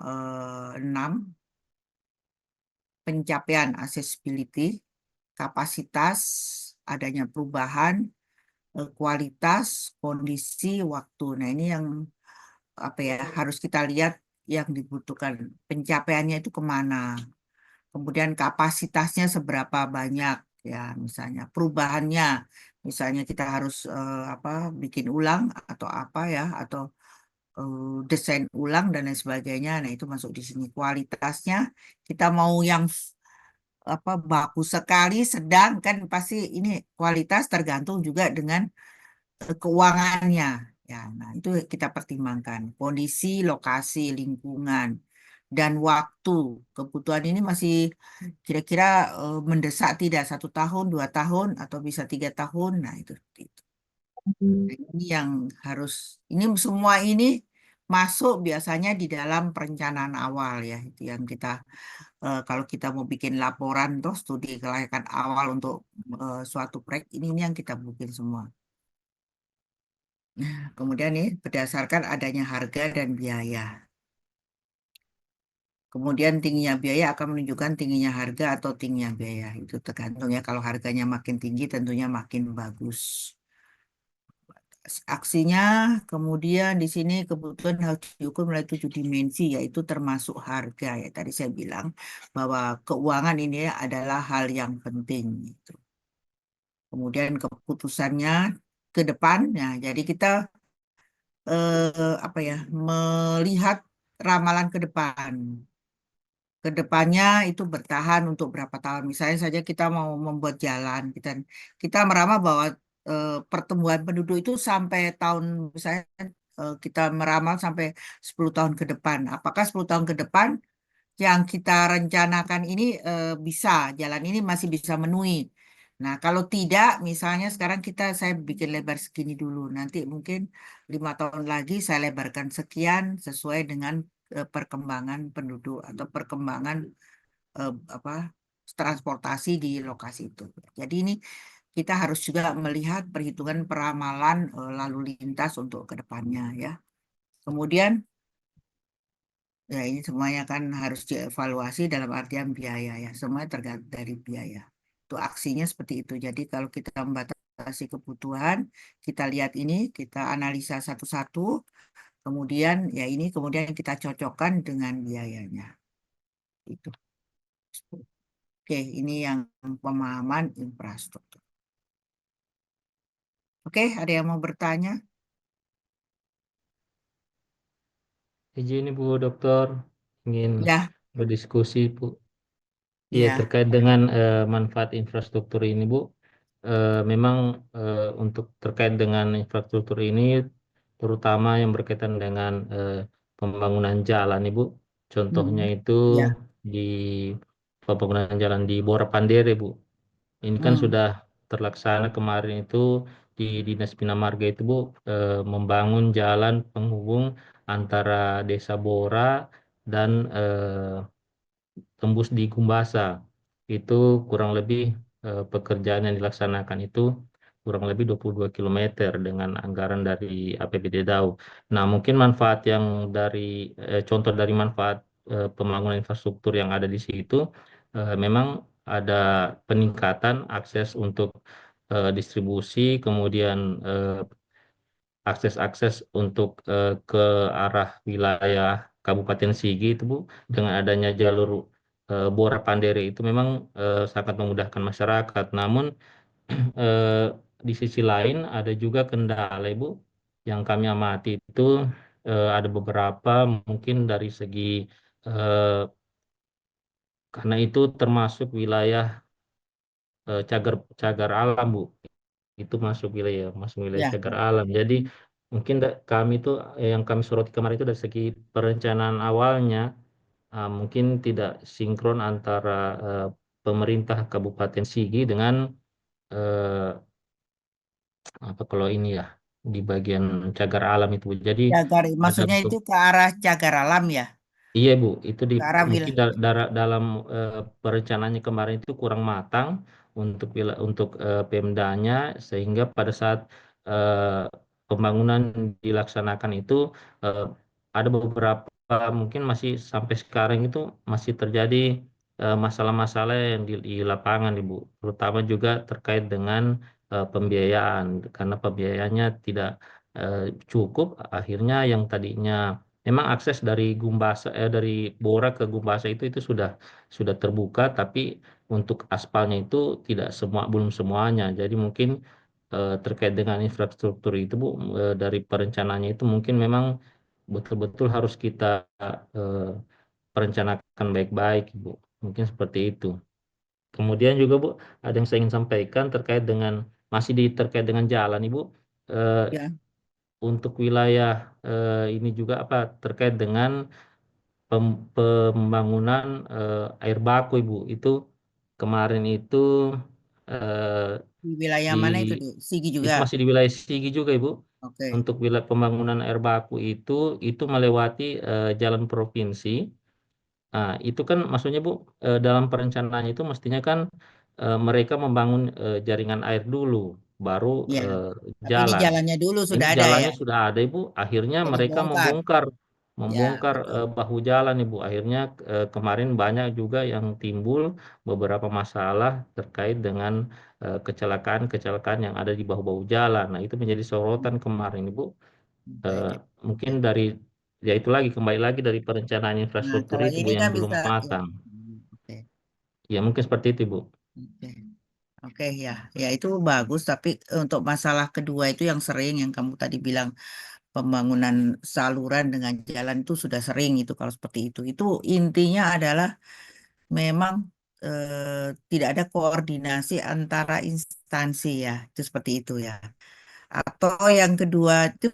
pencapaian accessibility, kapasitas, adanya perubahan, kualitas, kondisi, waktu. Nah, ini yang apa ya harus kita lihat yang dibutuhkan pencapaiannya itu kemana, kemudian kapasitasnya seberapa banyak ya, misalnya perubahannya, misalnya kita harus apa bikin ulang atau apa ya atau desain ulang dan lain sebagainya. Nah, itu masuk di sini. Kualitasnya kita mau yang apa bagus sekali, sedang, kan pasti ini kualitas tergantung juga dengan keuangannya. Ya, nah itu kita pertimbangkan kondisi, lokasi, lingkungan, dan waktu. Kebutuhan ini masih kira-kira mendesak tidak 1 tahun, 2 tahun, atau bisa 3 tahun. Nah itu. Nah, ini yang harus. Ini semua ini masuk biasanya di dalam perencanaan awal ya. Itu yang kita kalau kita mau bikin laporan tuh studi kelayakan awal untuk suatu proyek ini yang kita bikin semua. Kemudian nih, berdasarkan adanya harga dan biaya. Kemudian tingginya biaya akan menunjukkan tingginya harga atau tingginya biaya. Itu tergantung ya. Kalau harganya makin tinggi tentunya makin bagus. Aksinya, kemudian di sini kebutuhan harus diukur melalui 7 dimensi, yaitu termasuk harga. Ya, tadi saya bilang bahwa keuangan ini adalah hal yang penting. Gitu. Kemudian keputusannya ke depannya. Jadi kita apa ya melihat ramalan ke depan. Ke depannya itu bertahan untuk berapa tahun. Misalnya saja kita mau membuat jalan, kita meramal bahwa pertumbuhan penduduk itu sampai tahun misalnya kita meramal sampai 10 tahun ke depan. Apakah 10 tahun ke depan yang kita rencanakan ini bisa, jalan ini masih bisa memenuhi. Nah, kalau tidak, misalnya sekarang saya bikin lebar segini dulu, nanti mungkin 5 tahun lagi saya lebarkan sekian sesuai dengan perkembangan penduduk atau perkembangan apa transportasi di lokasi itu. Jadi ini kita harus juga melihat perhitungan peramalan lalu lintas untuk ke depannya ya. Kemudian ya ini semuanya kan harus dievaluasi dalam artian biaya ya. Semuanya tergantung dari biaya. Itu aksinya seperti itu. Jadi kalau kita membatasi kebutuhan, kita lihat ini, kita analisa satu-satu, kemudian ya ini kemudian kita cocokkan dengan biayanya. Itu. Oke, ini yang pemahaman infrastruktur. Oke, ada yang mau bertanya? Izin Bu Dokter, ingin Ya, berdiskusi Bu. Iya, ya. terkait dengan manfaat infrastruktur ini Bu, memang untuk terkait dengan infrastruktur ini, terutama yang berkaitan dengan pembangunan jalan Ibu, contohnya Hmm. itu Ya. di pembangunan jalan di Bora Pandere Bu. Ini kan Hmm. sudah terlaksana kemarin itu di Dinas Bina Marga itu Bu, membangun jalan penghubung antara Desa Bora dan tembus di Gumbasa. Itu kurang lebih pekerjaan yang dilaksanakan itu kurang lebih 22 kilometer dengan anggaran dari APBD DAU. Nah, mungkin manfaat yang dari contoh dari manfaat pembangunan infrastruktur yang ada di situ memang ada peningkatan akses untuk distribusi, kemudian akses-akses untuk ke arah wilayah Kabupaten Sigi itu Bu, dengan adanya jalur Bora Pandere itu memang sangat memudahkan masyarakat. Namun eh, di sisi lain ada juga kendala Ibu yang kami amati itu ada beberapa mungkin dari segi eh, karena itu termasuk wilayah cagar cagar alam Bu. Itu masuk wilayah Ya. cagar alam. Jadi mungkin kami tuh yang kami soroti kemarin itu dari segi perencanaan awalnya mungkin tidak sinkron antara eh, pemerintah Kabupaten Sigi dengan eh, apa kalau ini ya di bagian cagar alam itu. Jadi Cagar, ada maksudnya itu ke arah cagar alam ya, iya Bu, itu ke arah mungkin wilayah. dalam perencanaannya kemarin itu kurang matang untuk Pemdanya sehingga pada saat pembangunan dilaksanakan itu eh, ada beberapa mungkin masih sampai sekarang itu masih terjadi masalah-masalah yang di lapangan Ibu, terutama juga terkait dengan pembiayaan karena pembiayaannya tidak eh, cukup, akhirnya yang tadinya memang akses dari dari Bora ke Gumbasa itu sudah terbuka, tapi untuk aspalnya itu tidak semua belum semuanya. Jadi mungkin terkait dengan infrastruktur itu Bu, dari perencanaannya itu mungkin memang betul-betul harus kita eh, perencanakan baik-baik Bu. Mungkin seperti itu. Kemudian juga Bu, ada yang saya ingin sampaikan terkait dengan jalan Ibu. Eh, Ya, untuk wilayah ini juga apa terkait dengan pembangunan air baku Ibu itu kemarin itu eh, di wilayah di mana itu di Sigi itu juga. masih di wilayah Sigi juga Ibu. Oke. Untuk wilayah pembangunan air baku itu melewati jalan provinsi. Nah, itu kan maksudnya Bu, dalam perencanaannya itu mestinya kan mereka membangun jaringan air dulu, baru Ya. eh, Tapi ini jalan. jalannya dulu Ini sudah ada ya. jalannya sudah ada Ibu, akhirnya Jadi mereka bongkar. Ya, membongkar betul. bahu jalan Ibu. Akhirnya kemarin banyak juga yang timbul beberapa masalah terkait dengan kecelakaan-kecelakaan yang ada di bahu-bahu jalan. Nah, itu menjadi sorotan kemarin Ibu. Eh, Oke. mungkin Oke. ya itu lagi kembali lagi dari perencanaan Nah, infrastruktur kalau itu Bu ini yang kan belum bisa ya. matang. Oke. Ya mungkin seperti itu Bu. Oke. Oke ya. Ya itu bagus tapi untuk masalah kedua itu yang sering yang kamu tadi bilang pembangunan saluran dengan jalan itu sudah sering itu kalau seperti itu. Itu intinya adalah memang tidak ada koordinasi antara instansi ya, itu seperti itu ya. Atau yang kedua itu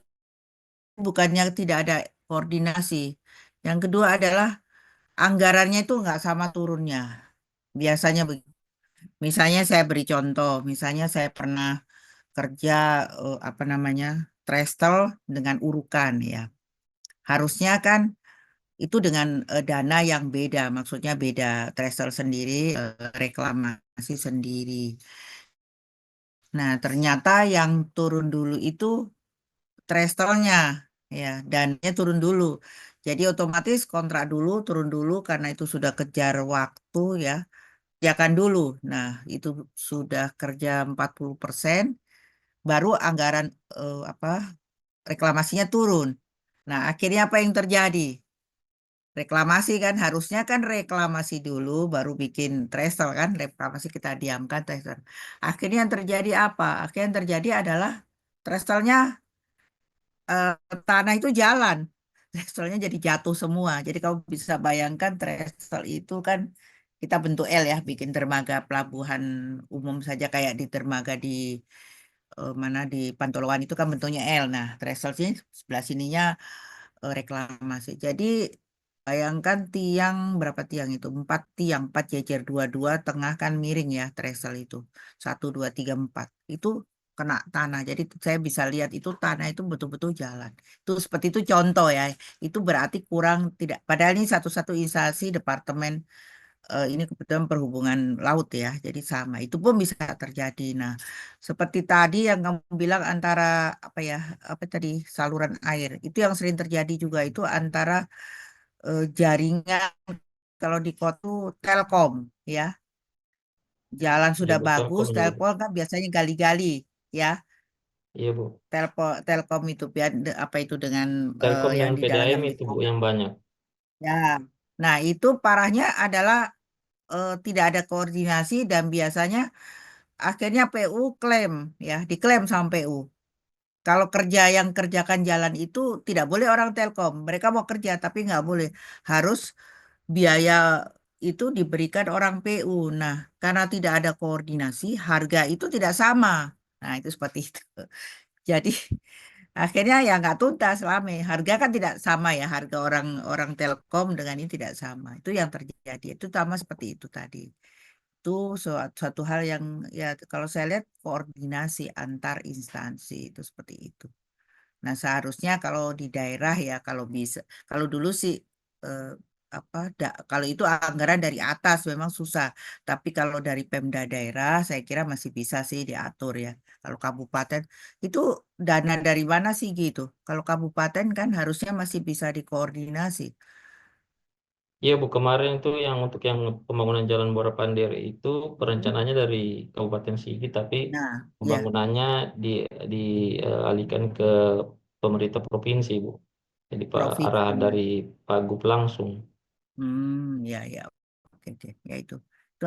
bukannya tidak ada koordinasi. Yang kedua adalah anggarannya itu nggak sama turunnya. Biasanya misalnya saya beri contoh, misalnya saya pernah kerja apa namanya trestel dengan urukan ya. Harusnya kan Itu dengan dana yang beda, maksudnya beda, travel sendiri, reklamasi sendiri. Nah, ternyata yang turun dulu itu travelnya, ya, dananya turun dulu. Jadi otomatis kontrak dulu, turun dulu karena itu sudah kejar waktu ya, kerjakan dulu. Nah, itu sudah kerja 40%, baru anggaran apa reklamasinya turun. Nah, akhirnya apa yang terjadi? Reklamasi kan harusnya kan reklamasi dulu baru bikin travel kan, reklamasi kita diamkan travel. Akhirnya yang terjadi apa? Akhirnya yang terjadi adalah travelnya eh, tanah itu jalan. Travelnya jadi jatuh semua. Jadi kamu bisa bayangkan travel itu kan kita bentuk L ya, bikin dermaga pelabuhan umum saja kayak di dermaga di mana di Pantoloan itu kan bentuknya L. Nah, travel sini sebelah sininya reklamasi. Jadi bayangkan tiang berapa tiang itu? Empat tiang, empat jejer dua-dua, tengah kan miring ya trestle itu. Satu, dua, tiga, empat. Itu kena tanah. Jadi saya bisa lihat itu tanah itu betul-betul jalan. Itu seperti itu contoh ya. Itu berarti kurang tidak. Padahal ini satu-satu instansi departemen ini kebetulan perhubungan laut ya. Jadi sama. Itu pun bisa terjadi. Nah, seperti tadi yang kamu bilang antara apa ya, apa tadi saluran air. Itu yang sering terjadi juga itu antara jaringan kalau di kota tuh Telkom ya. Jalan Iya sudah Bu, bagus, Telkom juga Bu. Telkom kan biasanya gali-gali ya. Iya Bu. Telkom itu apa itu dengan Telkom yang dengan di dalamnya PDAM itu Bu Beko. yang banyak. Ya. Nah, itu parahnya adalah tidak ada koordinasi dan biasanya akhirnya PU klaim ya, diklaim sama PU. Kalau kerja yang kerjakan jalan itu tidak boleh orang Telkom. Mereka mau kerja tapi nggak boleh. Harus biaya itu diberikan orang PU. Nah, karena tidak ada koordinasi, harga itu tidak sama. Nah, itu seperti itu. Jadi akhirnya ya nggak tuntas lama. Harga kan tidak sama ya. Harga orang Telkom dengan ini tidak sama. Itu yang terjadi. Itu sama seperti itu tadi. Itu suatu hal yang ya kalau saya lihat koordinasi antar instansi itu seperti itu. Nah, seharusnya kalau di daerah ya kalau bisa, kalau dulu sih eh, kalau itu anggaran dari atas memang susah. Tapi kalau dari Pemda daerah saya kira masih bisa sih diatur ya. Kalau kabupaten itu dana dari mana sih gitu? Kalau kabupaten kan harusnya masih bisa dikoordinasi. Iya Bu, kemarin itu yang untuk yang pembangunan Jalan Muara Pandere itu Hmm. perencanaannya dari Kabupaten Sigi, tapi Nah, ya pembangunannya dialihkan ke pemerintah provinsi Bu. Jadi Pak arahan provinsi. dari Pak Gup langsung. Ya ya. Oke, oke. Ya itu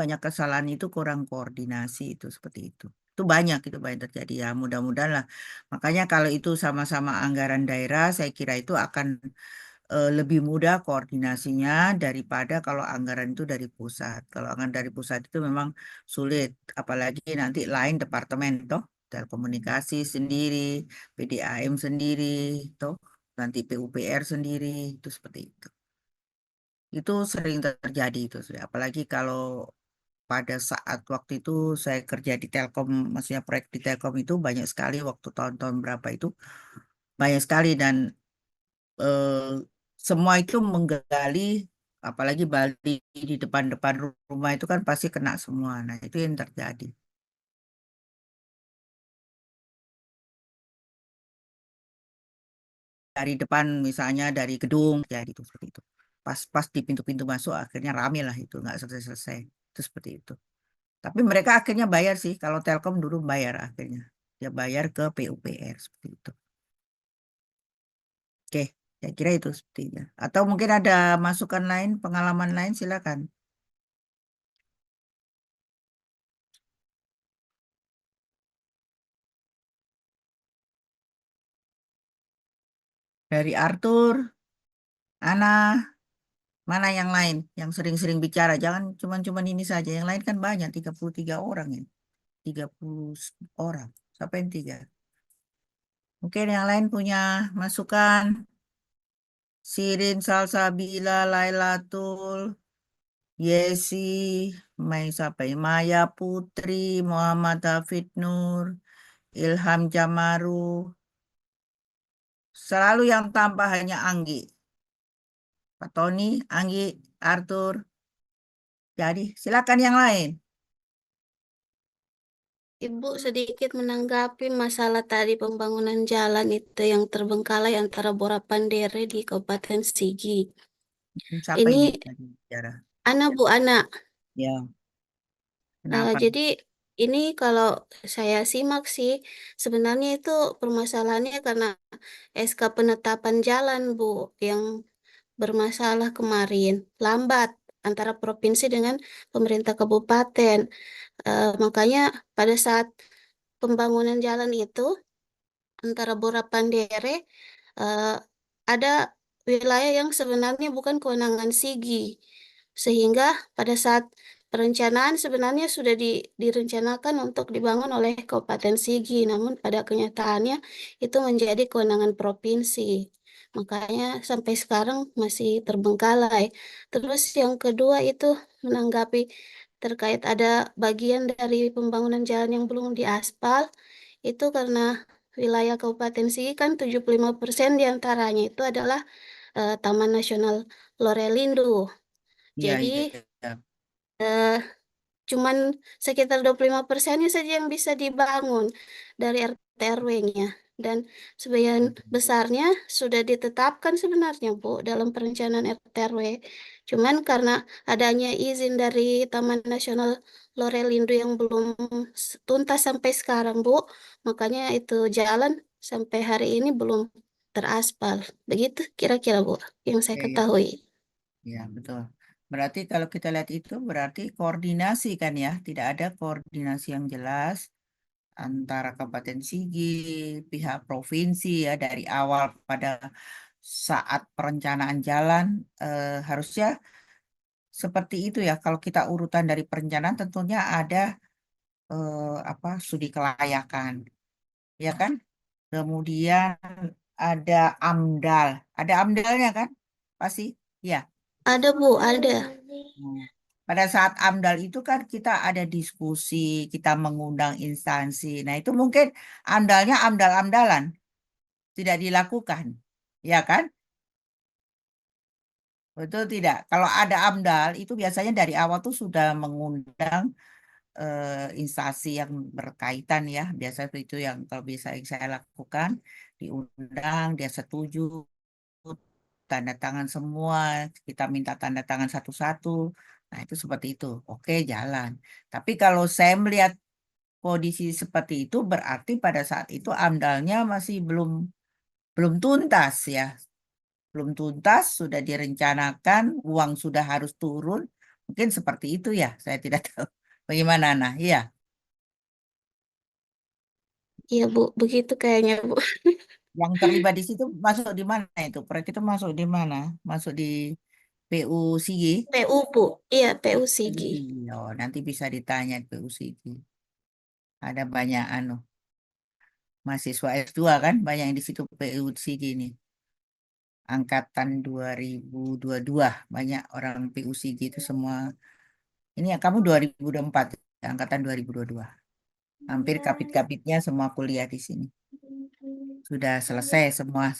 hanya kesalahan itu kurang koordinasi itu seperti itu. Itu banyak terjadi ya. Mudah-mudahan lah. Makanya kalau itu sama-sama anggaran daerah, saya kira itu akan lebih mudah koordinasinya daripada kalau anggaran itu dari pusat. Kalau anggaran dari pusat itu memang sulit, apalagi nanti lain departemen toh, telekomunikasi sendiri, PDAM sendiri, toh, nanti PUPR sendiri, itu seperti itu. Itu sering terjadi itu, apalagi kalau pada saat waktu itu saya kerja di Telkom, maksudnya proyek di Telkom itu banyak sekali waktu tahun-tahun berapa itu banyak sekali dan eh, semua itu menggali, apalagi Bali di depan-depan rumah itu kan pasti kena semua. Nah itu yang terjadi dari depan misalnya dari gedung jadi itu seperti itu. Pas di pintu-pintu masuk akhirnya rame lah itu nggak selesai-selesai. Itu seperti itu. Tapi mereka akhirnya bayar sih. Kalau Telkom dulu bayar akhirnya. Dia bayar ke PUPR seperti itu. Oke, saya kira itu sepertinya. Atau mungkin ada masukan lain, pengalaman lain silakan. Dari Arthur, Ana, mana yang lain yang sering-sering bicara? Jangan cuma-cuman ini saja. Yang lain kan banyak, 33 orang ya. 30 orang. Siapa yang tiga? Mungkin yang lain punya masukan. Sirin, Salsabila, Lailatul, Yesi, siapa ya? Maya Putri, Muhammad Hafid Nur, Ilham Jamaru. Selalu yang tambah hanya Anggi. Pak Tony, Anggi, Arthur. Jadi silakan yang lain. Ibu sedikit menanggapi masalah tadi pembangunan jalan itu yang terbengkalai antara Borapandere di Kabupaten Sigi. Siapa Ini ini tadi bicara? Bu Ana. Ya, kenapa? Jadi ini kalau saya simak sih sebenarnya itu permasalahannya karena SK penetapan jalan Bu yang bermasalah kemarin lambat antara provinsi dengan pemerintah kabupaten. Makanya pada saat pembangunan jalan itu antara Borapandere eh, ada wilayah yang sebenarnya bukan kewenangan Sigi. Sehingga pada saat perencanaan sebenarnya sudah direncanakan untuk dibangun oleh Kabupaten Sigi, namun pada kenyataannya itu menjadi kewenangan provinsi. Makanya sampai sekarang masih terbengkalai. Terus yang kedua itu menanggapi terkait ada bagian dari pembangunan jalan yang belum diaspal, itu karena wilayah Kabupaten Sigi kan 75% diantaranya itu adalah Taman Nasional Lorelindo. Iya, Jadi iya, iya. eh, cuman sekitar 25%-nya saja yang bisa dibangun dari RT RW-nya. Dan sebagian besarnya sudah ditetapkan sebenarnya, Bu, dalam perencanaan RT RW. Cuman karena adanya izin dari Taman Nasional Lorelindo yang belum tuntas sampai sekarang, Bu, makanya itu jalan sampai hari ini belum teraspal. Begitu kira-kira, Bu, yang saya Iya, iya. ketahui. Ya, betul. Berarti kalau kita lihat itu berarti koordinasi kan ya, tidak ada koordinasi yang jelas antara Kabupaten Sigi, pihak provinsi ya dari awal pada saat perencanaan jalan harusnya seperti itu ya. Kalau kita urutan dari perencanaan tentunya ada apa studi kelayakan, ya kan? Kemudian ada AMDAL, ada AMDALnya kan? Pasti, ya. Ada, Bu, ada. Hmm. Pada saat AMDAL itu kan kita ada diskusi, kita mengundang instansi. Nah, itu mungkin AMDALnya AMDAL-AMDALan tidak dilakukan. Ya kan? Betul tidak? Kalau ada AMDAL itu biasanya dari awal tuh sudah mengundang instansi yang berkaitan ya. Biasa itu yang kalau bisa yang saya lakukan, diundang, dia setuju, tanda tangan semua, kita minta tanda tangan satu-satu. Nah, itu seperti itu. Oke, jalan. Tapi kalau saya melihat kondisi seperti itu berarti pada saat itu AMDALnya masih belum belum tuntas ya. Belum tuntas, sudah direncanakan, uang sudah harus turun. Mungkin seperti itu ya, saya tidak tahu. Bagaimana, Nah? Iya. Iya, Bu, begitu kayaknya, Bu. Yang terlibat di situ masuk di mana itu? Proyek itu masuk di mana? Masuk di PU Sigi? PU, Bu. Iya, PU PU Sigi. Sigi. Oh, nanti bisa ditanya PU Sigi. Ada banyak mahasiswa S2 kan, banyak yang di situ PU Sigi ini. Angkatan 2022 banyak orang PU Sigi itu semua. Ini ya kamu 2024, angkatan 2022. Hampir kapit-kapitnya semua kuliah di sini. Sudah selesai semua.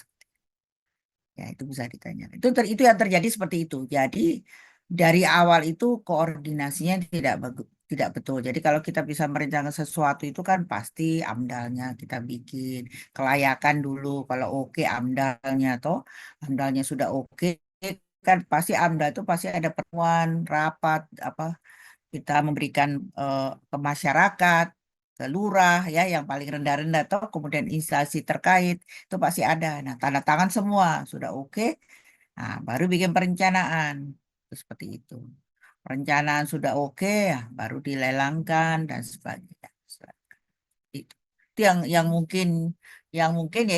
Ya, itu bisa ditanya. Itu yang terjadi seperti itu. Jadi dari awal itu koordinasinya tidak betul. Jadi kalau kita bisa merencanakan sesuatu itu kan pasti AMDALnya kita bikin, kelayakan dulu. Kalau oke AMDALnya toh, AMDALnya sudah oke kan pasti AMDAL itu pasti ada pertemuan, rapat apa kita memberikan ke masyarakat, ke lurah ya yang paling rendah-rendah toh kemudian instansi terkait itu pasti ada. Nah, tanda tangan semua sudah oke. Nah, baru bikin perencanaan. Itu seperti itu. Perencanaan sudah oke, ya, baru dilelangkan dan sebagainya. Itu yang mungkin ya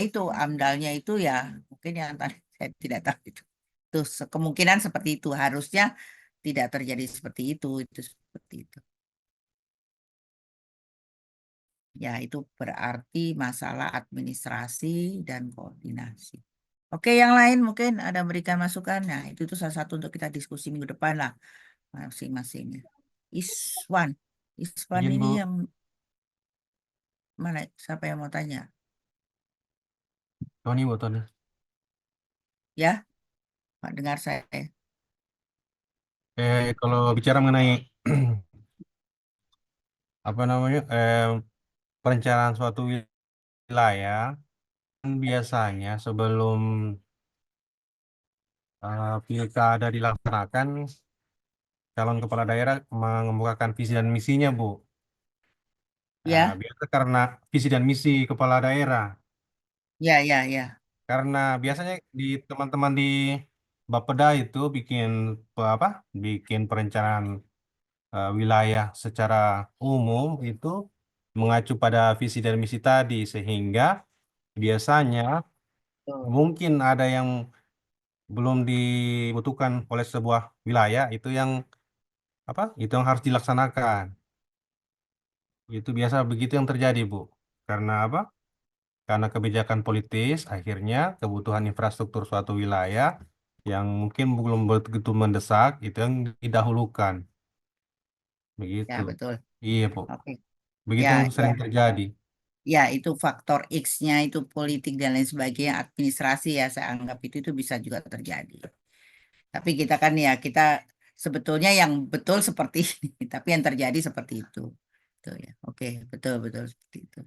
itu AMDALnya itu ya mungkin yang tadi saya tidak tahu itu. Terus kemungkinan seperti itu harusnya tidak terjadi seperti itu seperti itu. Ya, itu berarti masalah administrasi dan koordinasi. Oke, yang lain mungkin ada berikan masukan. Nah, itu salah satu untuk kita diskusi minggu depan lah masing-masingnya. Iswan, Iswan Izin ini Bu, yang mana? Siapa yang mau tanya? Tony Bu, Tony. Ya, Pak dengar saya. Kalau bicara mengenai apa namanya perencanaan suatu wilayah, biasanya sebelum pilkada dilaksanakan, calon kepala daerah mengemukakan visi dan misinya, Bu. Nah, Ya, biasa karena visi dan misi kepala daerah, ya, ya, ya. karena biasanya di teman-teman di Bapeda itu bikin apa? Bikin perencanaan wilayah secara umum itu mengacu pada visi dan misi tadi, sehingga biasanya Betul. mungkin ada yang belum dibutuhkan oleh sebuah wilayah itu yang apa? Itu yang harus dilaksanakan. Itu biasa begitu yang terjadi, Bu. Karena apa? Karena kebijakan politis, akhirnya kebutuhan infrastruktur suatu wilayah yang mungkin belum begitu mendesak itu yang didahulukan. Begitu. Ya, betul. Iya, Bu. Oke. Begitu Ya, yang ya. sering terjadi. Ya, itu faktor X-nya itu politik dan lain sebagainya, administrasi ya saya anggap itu bisa juga terjadi. Tapi kita kan ya kita sebetulnya yang betul seperti ini, tapi yang terjadi seperti itu. Betul ya. Oke, betul betul seperti itu.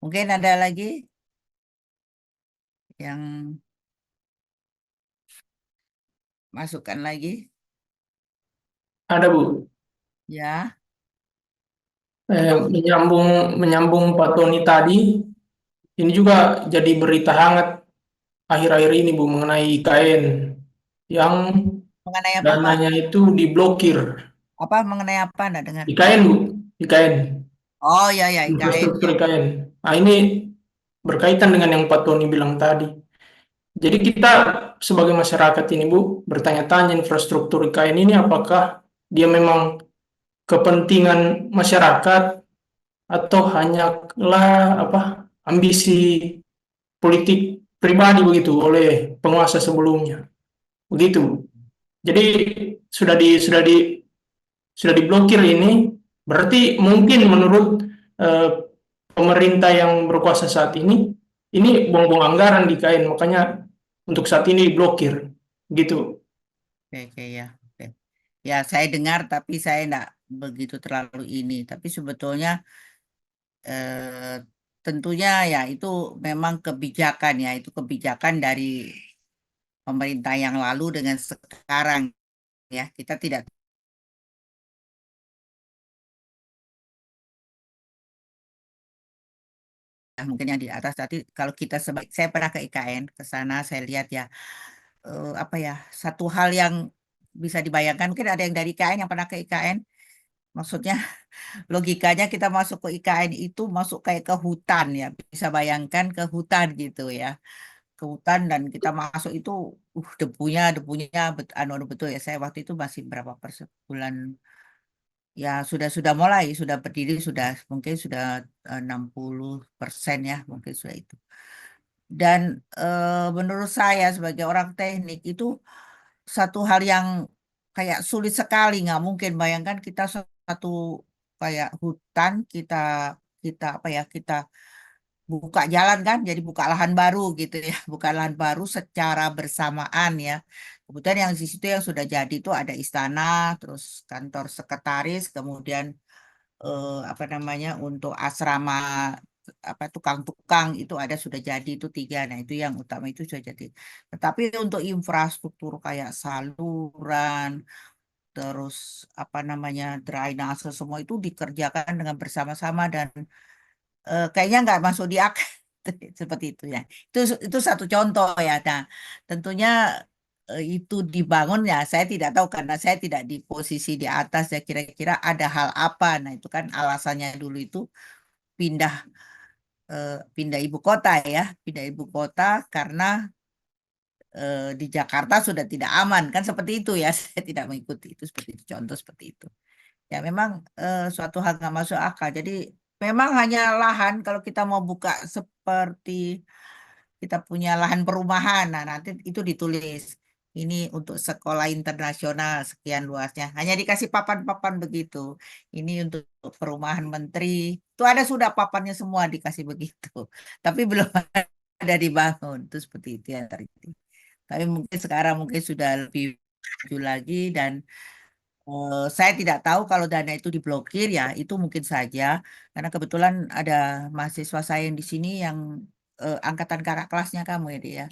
Mungkin ada lagi yang masukkan lagi? Ada Bu. Ya, Menyambung menyambung Pak Tony tadi, ini juga jadi berita hangat akhir-akhir ini Bu mengenai IKN yang mengenai apa Pak? dananya itu diblokir. Apa mengenai apa? Nggak dengar. IKN Bu, IKN, Oh ya ya IKN infrastruktur ya. IKN. Nah ini berkaitan dengan yang Pak Tony bilang tadi. Jadi kita sebagai masyarakat ini Bu bertanya-tanya infrastruktur IKN ini apakah dia memang kepentingan masyarakat atau hanyalah apa ambisi politik pribadi begitu oleh penguasa sebelumnya begitu. Jadi sudah di sudah di sudah diblokir ini berarti mungkin menurut eh, pemerintah yang berkuasa saat ini buang-buang anggaran di KN makanya untuk saat ini diblokir gitu. Oke, oke ya. Oke. Ya saya dengar tapi saya enggak begitu terlalu ini. Tapi sebetulnya eh, tentunya ya itu memang kebijakan ya. Itu kebijakan dari pemerintah yang lalu dengan sekarang ya. Kita tidak mungkin yang di atas tadi kalau kita sebaik saya pernah ke IKN ke sana saya lihat ya apa ya satu hal yang bisa dibayangkan mungkin ada yang dari IKN yang pernah ke IKN maksudnya logikanya kita masuk ke IKN itu masuk kayak ke hutan ya bisa bayangkan ke hutan gitu ya ke hutan dan kita masuk itu debunya betul ya saya waktu itu masih berapa persen bulan ya sudah mulai sudah berdiri sudah mungkin sudah 60% ya mungkin sudah itu dan menurut saya sebagai orang teknik itu satu hal yang kayak sulit sekali nggak mungkin bayangkan kita satu kayak hutan kita kita apa ya kita buka jalan kan jadi buka lahan baru gitu ya buka lahan baru secara bersamaan ya kemudian yang di situ yang sudah jadi itu ada istana terus kantor sekretaris kemudian apa namanya untuk asrama apa tukang-tukang itu ada sudah jadi itu tiga nah itu yang utama itu sudah jadi tetapi untuk infrastruktur kayak saluran terus apa namanya drainase semua itu dikerjakan dengan bersama-sama dan kayaknya nggak masuk di akal seperti itu ya. Itu satu contoh ya. Nah, tentunya itu dibangun ya. Saya tidak tahu karena saya tidak di posisi di atas ya. Kira-kira ada hal apa. Nah, itu kan alasannya dulu itu pindah pindah ibu kota ya. Pindah ibu kota karena di Jakarta sudah tidak aman kan seperti itu ya. Saya tidak mengikuti itu seperti itu. Contoh seperti itu. Ya memang suatu hal nggak masuk akal. Jadi memang hanya lahan kalau kita mau buka seperti kita punya lahan perumahan, nah nanti itu ditulis ini untuk sekolah internasional sekian luasnya. Hanya dikasih papan-papan begitu. Ini untuk perumahan menteri. Itu ada sudah papannya semua dikasih begitu. Tapi belum ada dibangun. Itu seperti itu yang terjadi. Tapi mungkin sekarang mungkin sudah lebih maju lagi dan saya tidak tahu kalau dana itu diblokir ya, itu mungkin saja. Karena kebetulan ada mahasiswa saya yang di sini yang angkatan kakak kelasnya kamu ya, dia.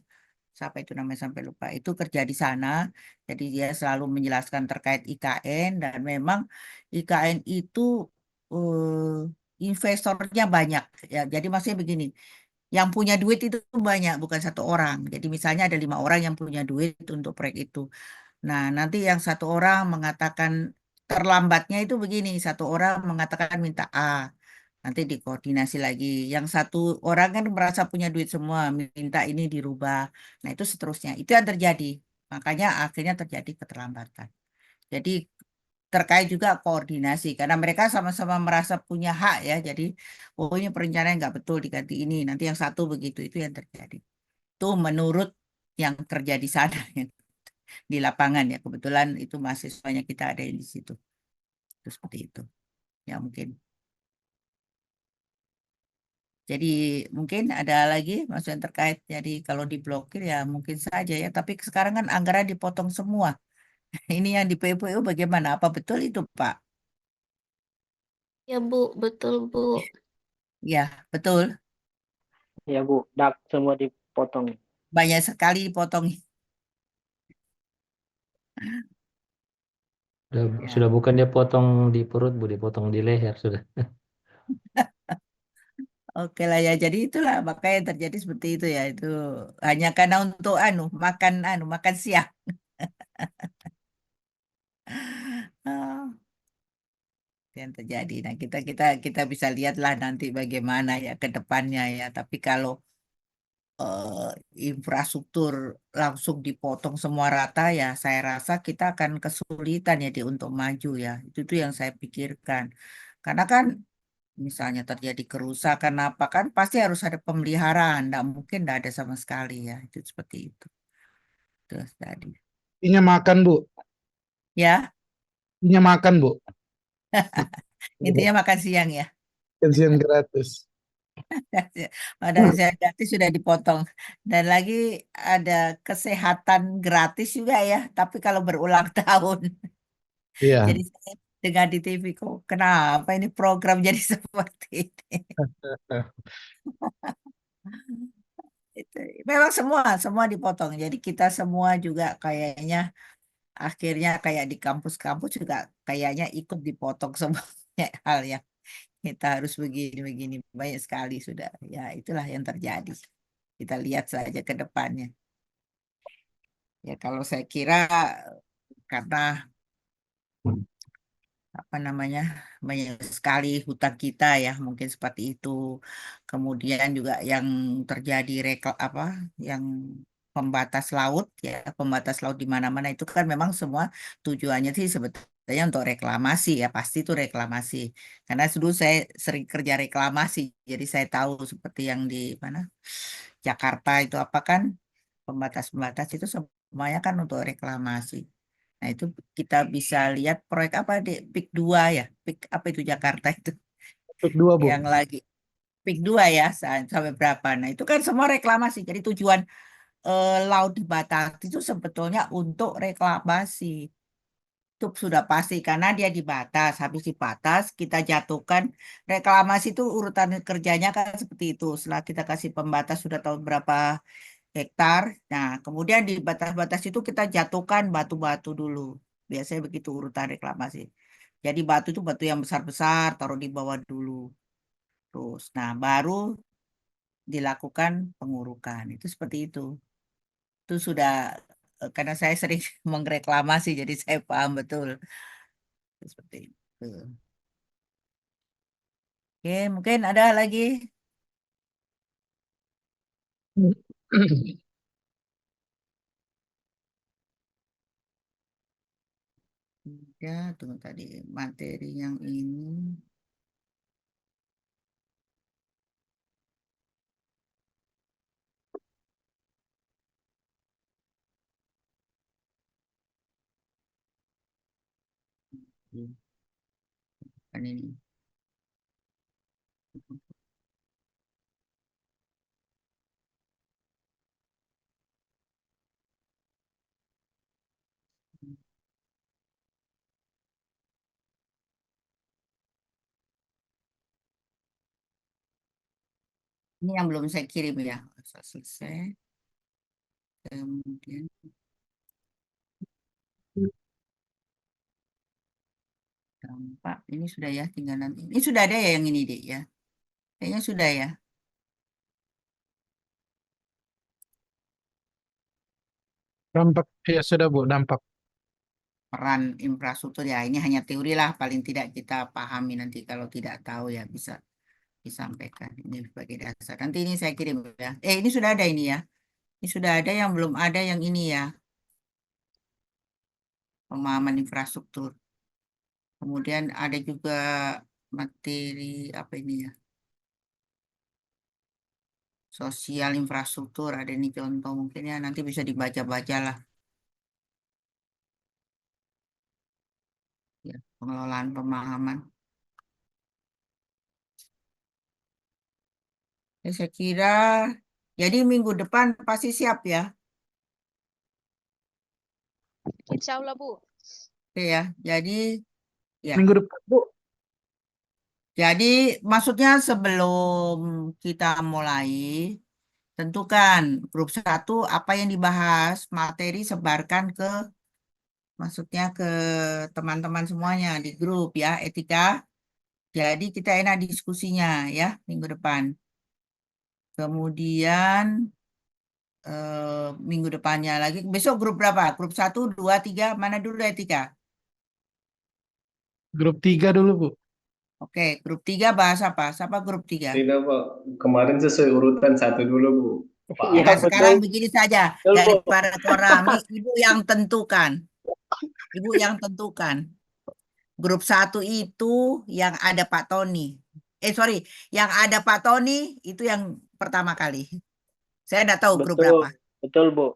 Siapa itu namanya sampai lupa. Itu kerja di sana. Jadi dia selalu menjelaskan terkait IKN dan memang IKN itu investornya banyak. Ya, jadi maksudnya begini, yang punya duit itu banyak, bukan satu orang. Jadi misalnya ada 5 orang yang punya duit untuk proyek itu. Nah, nanti yang satu orang mengatakan terlambatnya itu begini, satu orang mengatakan minta A, nanti dikoordinasi lagi. Yang satu orang kan merasa punya duit semua, minta ini dirubah. Nah, itu seterusnya. Itu yang terjadi. Makanya akhirnya terjadi keterlambatan. Jadi terkait juga koordinasi, karena mereka sama-sama merasa punya hak ya. Jadi, oh ini perencanaan nggak betul diganti ini. Nanti yang satu begitu, itu yang terjadi. Itu menurut yang kerja di sana. Di lapangan ya. Kebetulan itu mahasiswanya kita ada yang di situ. Itu seperti itu. Ya mungkin. Jadi mungkin ada lagi maksud yang terkait. Jadi kalau diblokir ya mungkin saja ya. Tapi sekarang kan anggaran dipotong semua. Ini yang di PPU bagaimana? Apa betul itu, Pak? Ya Bu, betul Bu. Ya, betul. Ya Bu, dak semua dipotong. Banyak sekali dipotong. Sudah Ya. bukan dia potong di perut, Bu, dipotong di leher sudah. Oke lah ya. Jadi itulah makanya yang terjadi seperti itu ya. Itu hanya karena untuk makan siang. Ah, itu yang terjadi. Nah, kita bisa lihatlah nanti bagaimana ya ke depannya ya. Tapi kalau eh, infrastruktur langsung dipotong semua rata ya, saya rasa kita akan kesulitan ya untuk maju ya. Itu tuh yang saya pikirkan. Karena kan misalnya terjadi kerusakan apa kan pasti harus ada pemeliharaan. Nggak mungkin nggak ada sama sekali ya. Itu seperti itu. Terus tadi. Intinya makan, Bu. Ya, Intinya makan, Bu. intinya makan siang ya. Pensiun gratis. Padahal saya gratis sudah dipotong. Dan lagi ada kesehatan gratis juga ya. Tapi kalau berulang tahun. Iya. Jadi saya dengar di TV kok kenapa ini program jadi seperti ini. Itu. Memang semua dipotong. Jadi kita semua juga kayaknya akhirnya kayak di kampus-kampus juga kayaknya ikut dipotong semua hal ya. Kita harus begini-begini banyak sekali sudah. Ya itulah yang terjadi. Kita lihat saja ke depannya. Ya kalau saya kira karena apa namanya banyak sekali hutang kita ya mungkin seperti itu, kemudian juga yang terjadi yang pembatas laut di mana-mana itu kan memang semua tujuannya sih sebetulnya untuk reklamasi ya, pasti itu reklamasi karena dulu saya sering kerja reklamasi jadi saya tahu seperti yang di mana Jakarta itu apa kan pembatas-pembatas itu semuanya kan untuk reklamasi. Nah, itu kita bisa lihat proyek apa di PIK 2 ya. PIK apa itu Jakarta itu Topik dua, Bu. yang lagi PIK 2 ya sampai berapa. Nah, itu kan semua reklamasi. Jadi tujuan laut di Batak itu sebetulnya untuk reklamasi. Itu sudah pasti karena dia dibatas. Habis dibatas kita jatuhkan reklamasi itu urutan kerjanya kan seperti itu. Setelah kita kasih pembatas sudah tahu berapa hektar. Nah, kemudian di batas-batas itu kita jatuhkan batu-batu dulu. Biasanya begitu urutan reklamasi. Jadi batu itu batu yang besar-besar, taruh di bawah dulu. Terus, nah baru dilakukan pengurukan. Itu seperti itu. Itu sudah, karena saya sering mengreklamasi, jadi saya paham betul. Itu seperti itu. Oke, mungkin ada lagi. Ya, tunggu tadi materi yang ini. Kan ini. Ini yang belum saya kirim ya. Selesai. Kemudian dampak ini sudah ya, tinggal nanti. Ini sudah ada ya yang ini deh ya. Kayaknya sudah ya. Dampak ya sudah Bu, dampak. Peran infrastruktur ya, ini hanya teori lah, paling tidak kita pahami, nanti kalau tidak tahu ya bisa disampaikan ini sebagai dasar. Nanti ini saya kirim ya. Ini sudah ada ini ya. Ini sudah ada, yang belum ada yang ini ya. Pemahaman infrastruktur. Kemudian ada juga materi apa ini ya? Sosial infrastruktur, ada ini contoh mungkin ya, nanti bisa dibaca-baca lah. Ya, pengelolaan pemahaman. Ya, saya kira jadi minggu depan pasti siap ya. Insya Allah, Bu. Oke ya. Jadi ya. Minggu depan Bu. Jadi maksudnya sebelum kita mulai, tentukan grup 1 apa yang dibahas, materi sebarkan ke, maksudnya ke teman-teman semuanya di grup ya, etika. Jadi kita enak diskusinya ya minggu depan. Kemudian minggu depannya lagi, besok grup berapa? Grup 1, 2, 3, mana dulu etika? Grup 3 dulu Bu. Oke, grup 3 bahas apa? Siapa grup 3? Tidak, Pak. Kemarin sesuai urutan satu dulu, Bu. Pak Iya Nah, Ahmad. sekarang betul, begini saja, betul Bu. daripada kau rame, ibu yang tentukan. Ibu yang tentukan. Grup 1 itu yang ada Pak Tony. Sorry, yang ada Pak Tony itu yang pertama kali. Saya enggak tahu grup Betul, berapa. betul Bu.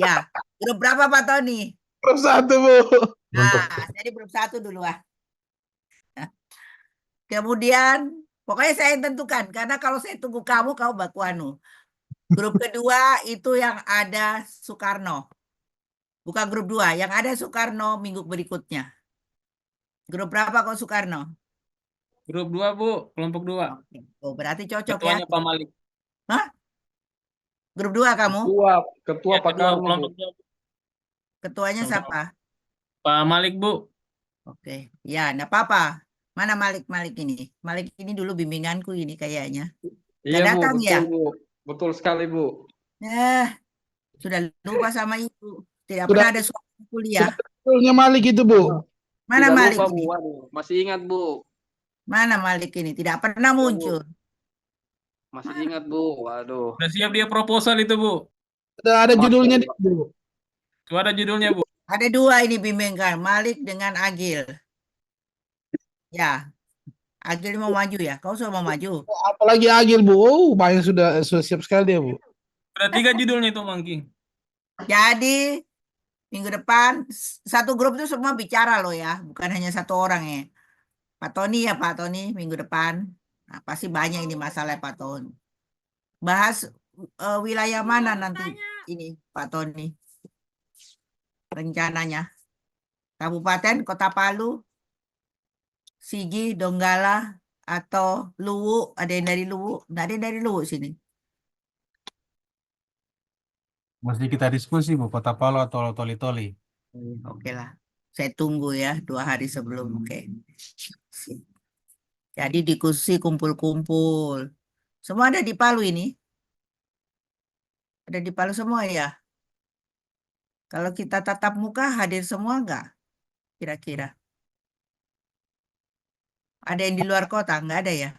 Ya, grup berapa Pak Tony? Grup 1 Bu. Nah, jadi grup 1 dulu ah. Kemudian, pokoknya saya yang tentukan. Karena kalau saya tunggu kamu baku anu. Grup kedua itu yang ada Soekarno. Bukan grup 2, yang ada Soekarno minggu berikutnya. Grup berapa kok Soekarno? Grup 2, Bu. Kelompok 2. Oke. Oh, berarti cocok ya. Ketuanya Pak Malik. Hah? Grup 2 kamu? Ketua Ya, Pak ketua Karno, Bu. kelompok 2. Ketuanya siapa? Pak Malik, Bu. Oke. Ya, enggak apa-apa. Mana Malik ini? Malik ini dulu bimbinganku ini kayaknya. Iya, Nggak Bu. datang ya? Betul, Bu. Betul sekali, Bu. Eh, sudah lupa sama ibu. Tidak Sudah pernah ada suatu kuliah. betulnya Malik itu Bu. Mana Sudah Malik lupa, ini? Bu. Waduh, masih ingat, Bu. Mana Malik ini? Tidak pernah Iya, Bu. muncul. Masih ingat, Bu. Waduh. Udah siap dia proposal itu, Bu. Sudah ada Masya judulnya Allah. Bu. Itu ada judulnya, Bu. Ada 2 ini bimbingkan, Malik dengan Agil. Ya, Agil mau maju ya? Kau sudah mau maju? Apalagi Agil Bu. Oh, banyak sudah siap sekali dia Bu. Ada 3 judulnya itu, Mangki. Jadi minggu depan satu grup itu semua bicara loh ya, bukan hanya satu orang ya. Pak Tony ya Pak Tony minggu depan. Nah, pasti banyak ini masalah Pak Tony. Bahas wilayah mana nanti ini Pak Tony? Rencananya Kabupaten Kota Palu, Sigi, Donggala, atau Luwu? Ada yang dari Luwu? Nggak ada yang dari Luwu sini. Mesti kita diskusi, Bu. Kota Palu atau Toli-Toli. Oke lah, saya tunggu ya 2 hari sebelum. Oke. Sip. Jadi diskusi kumpul-kumpul. Semua ada di Palu ini. Ada di Palu semua ya. Kalau kita tatap muka hadir semua enggak? Kira-kira. Ada yang di luar kota? Enggak ada ya?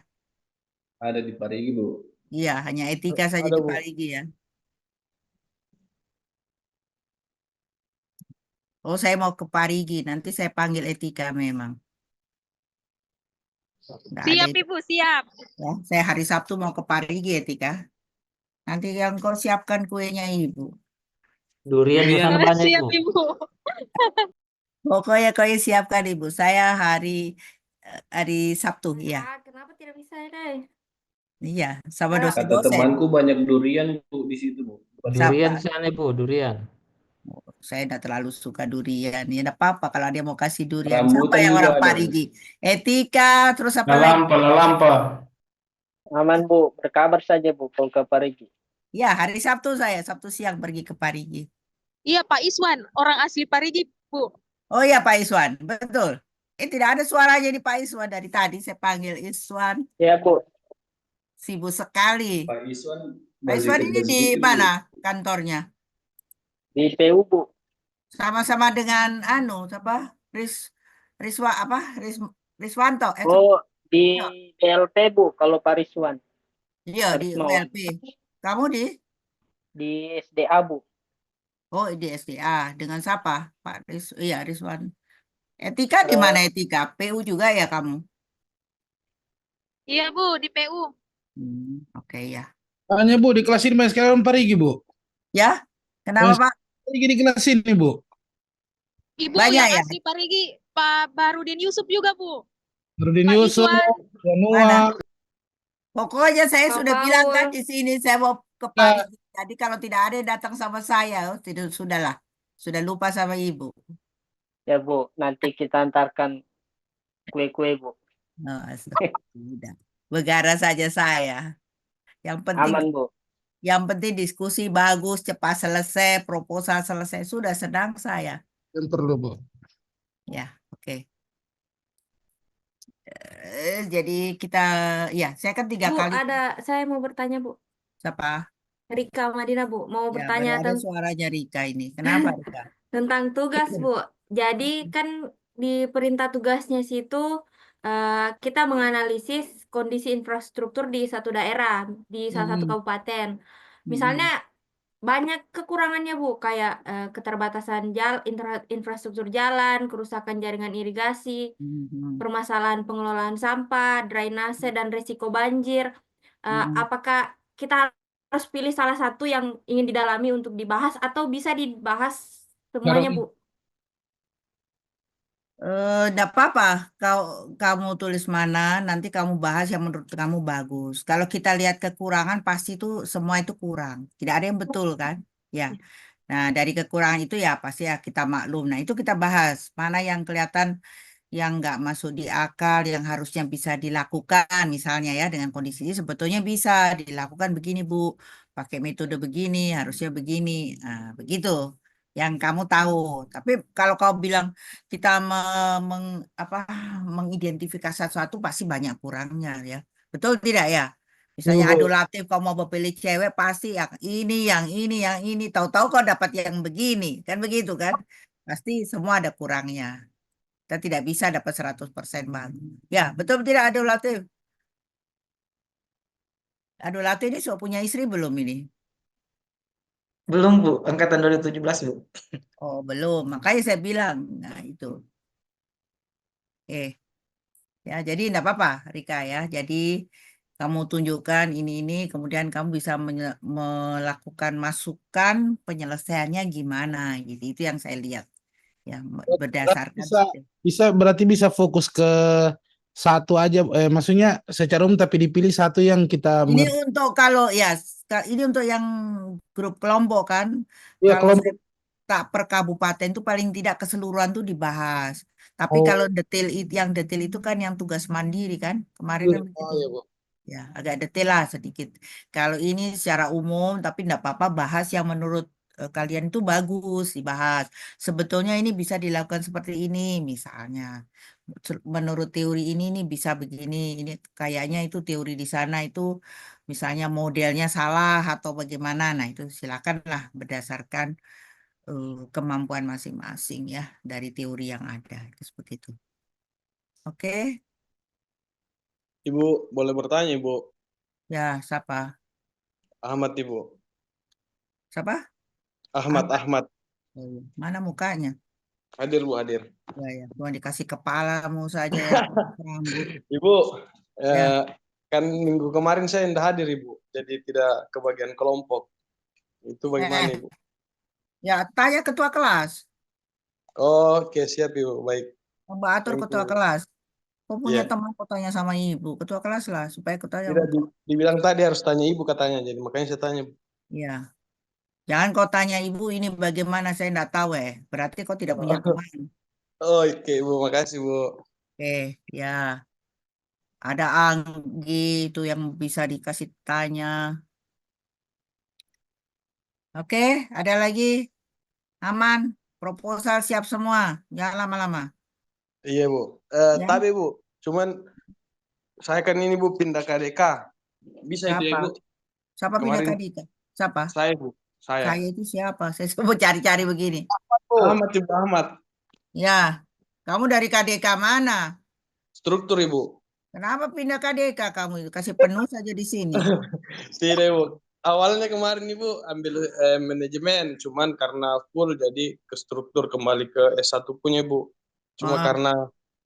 Ada di Parigi, Bu. Iya, hanya etika saja Ada, di Bu. Parigi ya. Oh, saya mau ke Parigi. Nanti saya panggil etika memang. Enggak ada Siap, itu. Ibu, siap. Ya, saya hari Sabtu mau ke Parigi etika. Nanti yang kau siapkan kuenya Ibu. Durian di Durian. sana banyak, Siap, Bu. Ibu. Pokoknya kau siapkan Ibu. Saya hari Sabtu ya. Kenapa tidak bisa deh? Iya, sama Ayo. Kata dosen-dosen. temanku banyak durian, Bu, di situ, Bu. Bukan di Durian Siapa? di sana, Bu, durian. Saya tidak terlalu suka durian. Ya, tidak apa-apa kalau dia mau kasih durian. Siapa rambutan yang juga orang ada, Bu. Parigi? Etika, terus apa lagi? Lalampa, lalampa. Aman Bu, berkabar saja Bu kalau ke Parigi. Ya, hari Sabtu Sabtu siang pergi ke Parigi. Iya, Pak Iswan, orang asli Parigi, Bu. Oh ya Pak Iswan, betul. Tidak ada suaranya di Pak Iswan dari tadi saya panggil Iswan, Ya Bu, sibuk sekali. Pak Iswan Pak masih Iswan ini kerja di sipil, Bu. mana kantornya? di PU Bu. Sama-sama dengan siapa? Ris Riswa apa? Riswanto. Oh, di Iya, DLP Bu kalau Pariswan. iya, di Parismawan. ULP. Kamu di? Di SDA Bu. Oh, di SDA. Dengan siapa? Pak iya, Riswan. Etika di Eh, mana etika? PU juga ya kamu? Iya, Bu, di PU. Oke ya. Tanya Bu, di kelas ini banyak sekali orang Parigi Bu. Ya, kenapa Banyak Pak? sekali di kelas ini Bu. Ibu Banyak yang ya? asli Parigi, Pak Barudin Yusuf juga, Bu. Nurdin Pak Yusuf, Iswan. Mana? Januar, Pokoknya saya Pak sudah bilang kan Paul. di sini saya mau ke ya, Parigi. Jadi kalau tidak ada yang datang sama saya, tidak sudahlah. Sudah lupa sama ibu. ya Bu, nanti kita antarkan kue-kue Bu. Oh, sudah. Begara saja saya. Yang penting Aman Bu. yang penting diskusi bagus, cepat selesai, proposal selesai. Sudah sedang saya. yang perlu Bu. Ya, oke. Jadi kita, ya, saya kan 3 kali. Saya mau bertanya, Bu. Siapa? Rika Madina, Bu. Mau Ya, bertanya baru ada suaranya Rika ini. Kenapa Rika? tentang tugas, Bu. Jadi kan di perintah tugasnya situ kita menganalisis kondisi infrastruktur di satu daerah, di salah satu Hmm, kabupaten. Misalnya hmm, banyak kekurangannya, Bu, kayak keterbatasan infrastruktur jalan, kerusakan jaringan irigasi, hmm, permasalahan pengelolaan sampah, drainase, dan risiko banjir. hmm. Apakah kita harus pilih salah satu yang ingin didalami untuk dibahas atau bisa dibahas semuanya, Bu? Sekarang Enggak apa-apa. Kamu tulis mana, nanti kamu bahas yang menurut kamu bagus. Kalau kita lihat kekurangan, pasti itu semua itu kurang. Tidak ada yang betul kan? Ya. Nah, dari kekurangan itu ya pasti ya kita maklum. Nah, itu kita bahas. Mana yang kelihatan yang nggak masuk di akal, yang harusnya bisa dilakukan, misalnya ya dengan kondisi ini sebetulnya bisa dilakukan begini Bu, pakai metode begini, harusnya begini, nah, begitu. Yang kamu tahu. Tapi kalau kau bilang kita apa, mengidentifikasi sesuatu pasti banyak kurangnya ya, betul tidak ya? Misalnya Bu. adulatif kau mau pilih cewek pasti yang ini, tahu-tahu kau dapat yang begini, kan begitu kan? Pasti semua ada kurangnya. Kita tidak bisa dapat 100% bang. Ya, betul tidak Adul Latif? Adul Latif ini sudah punya istri belum ini? Belum, Bu. Angkatan 2017, Bu. Oh, belum. Makanya saya bilang. Nah, itu. Ya, jadi enggak apa-apa, Rika ya. Jadi kamu tunjukkan ini, kemudian kamu bisa melakukan masukan penyelesaiannya gimana, gitu. Itu yang saya lihat. Ya, Berarti berdasarkan. berarti bisa fokus ke satu aja, maksudnya secara umum tapi dipilih satu yang kita Ini mengerti. untuk kalau ya, ini untuk yang grup kelompok kan. Ya Kalau saya kelompok. tak per kabupaten tuh paling tidak keseluruhan tuh dibahas. Tapi kalau Oh, yang detail itu kan yang tugas mandiri kan. Kemarin kan begitu. ya Bu. Ya, agak detail lah sedikit. Kalau ini secara umum, tapi enggak apa-apa bahas yang menurut kalian itu bagus dibahas. Sebetulnya ini bisa dilakukan seperti ini, misalnya. Menurut teori ini nih bisa begini. Ini kayaknya itu teori di sana itu misalnya modelnya salah atau bagaimana. Nah, itu silakanlah berdasarkan kemampuan masing-masing ya dari teori yang ada. Itu seperti itu. Oke, Ibu, boleh bertanya, Ibu? ya siapa? Ahmad, Ibu. Siapa? Ahmad, Ahmad. Oh, iya. Mana mukanya? Hadir, Bu, hadir. Ya, ya. Cuma dikasih kepalamu saja yang rambut. Ibu, Ya, kan minggu kemarin saya tidak hadir, Ibu. Jadi tidak kebagian kelompok. Itu bagaimana, eh, Ibu? ya tanya ketua kelas. Oke, siap, Ibu. Baik. Mbak atur Thank ketua you. kelas. Kau punya Iya. teman kau tanya sama ibu. Ketua kelas lah supaya ketua yang Tidak dibilang tadi harus tanya Ibu katanya. Jadi makanya saya tanya. ya. Jangan kau tanya ibu ini bagaimana saya enggak tahu Berarti kau tidak punya teman. Oke, Ibu. Makasih, Bu. Oke, ya. Ada Anggi itu yang bisa dikasih tanya. Oke, ada lagi? Aman? Proposal siap semua? Jangan lama-lama. Iya Bu. Ya, Tapi Bu, cuman saya kan ini Bu pindah ke ADK. Bisa itu ya siapa? Bu? Siapa pindah Kemarin ke Dika? Siapa? saya Bu, saya. Saya itu siapa? Saya coba cari-cari begini. Ahmad Ibu Ahmad, Ya, kamu dari KDK mana? struktur Ibu. Kenapa pindah KDK kamu itu? Kasih penuh saja di sini. Tidak Bu. Awalnya kemarin Ibu ambil manajemen, cuman karena full jadi ke struktur kembali ke S1 punya Bu. Cuma Ah, karena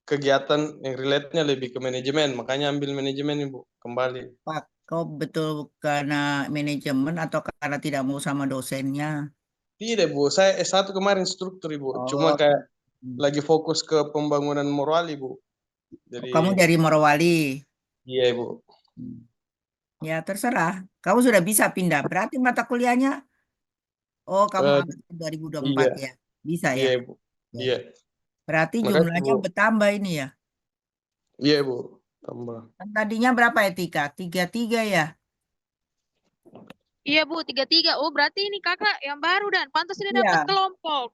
kegiatan yang relate-nya lebih ke manajemen, makanya ambil manajemen Ibu kembali. Pak, kau betul karena manajemen atau karena tidak mau sama dosennya? Tidak Bu, saya S1 kemarin struktur Ibu. Cuma Oh, kayak lagi fokus ke pembangunan moral Ibu. Jadi kamu dari Morowali. iya Ibu. Ya, terserah. Kamu sudah bisa pindah. Berarti mata kuliahnya, oh kamu Eh, angkat 2024 iya, ya. Bisa ya. iya Ibu. Ya. Iya. Berarti Makasih jumlahnya Bu. bertambah ini ya. Iya Bu. Tambah. Kan tadinya berapa etika? 33 ya. Iya Bu, 33. Oh berarti ini kakak yang baru dan pantas dia dapat Iya. kelompok.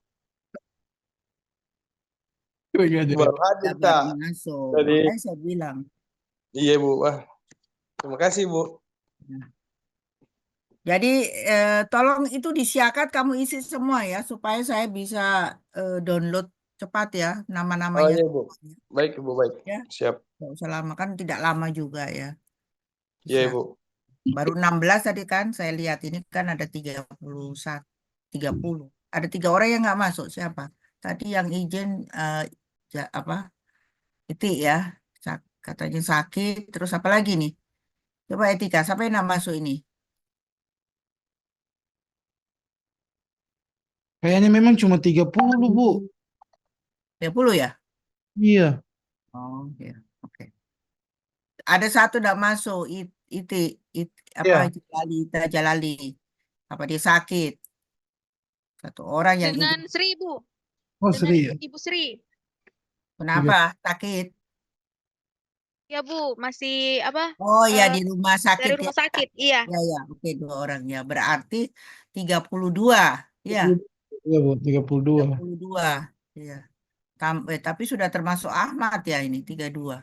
Baru Ya, hadir baru Kak. masuk. Jadi Makanya saya bilang. iya Bu. Wah, terima kasih Bu. Jadi tolong itu disiakat kamu isi semua ya supaya saya bisa download cepat ya Oh nama-namanya iya Bu. semuanya. Baik Ibu, baik. Ya. Siap. Nggak usah lama kan tidak lama juga ya. Iya Bisa. Ibu. Baru 16 tadi kan saya lihat ini kan ada 31, 30. Ada 3 orang yang nggak masuk siapa? Tadi yang izin apa? Itu ya. Katanya sakit terus apa lagi nih? Coba Etika, siapa yang nggak masuk ini? Kayaknya memang cuma 30, Bu. 30 ya? Iya. Oh, ya. Oke. Ada satu tidak masuk, itu, apa Iya. Jalali, Ita Jalali, apa dia sakit? Satu orang yang Dengan izin. Sri Bu, Oh, dengan Sri ya. Ibu Sri. Tiga. Kenapa? Sakit? Ya Bu, masih apa? Oh ya eh, di rumah sakit dari ya. rumah sakit. Iya. Ya ya, oke 2 orang ya. Berarti 32, ya 32. Iya, Bu, 32. 32, ya. Tapi sudah termasuk Ahmad ya ini 32.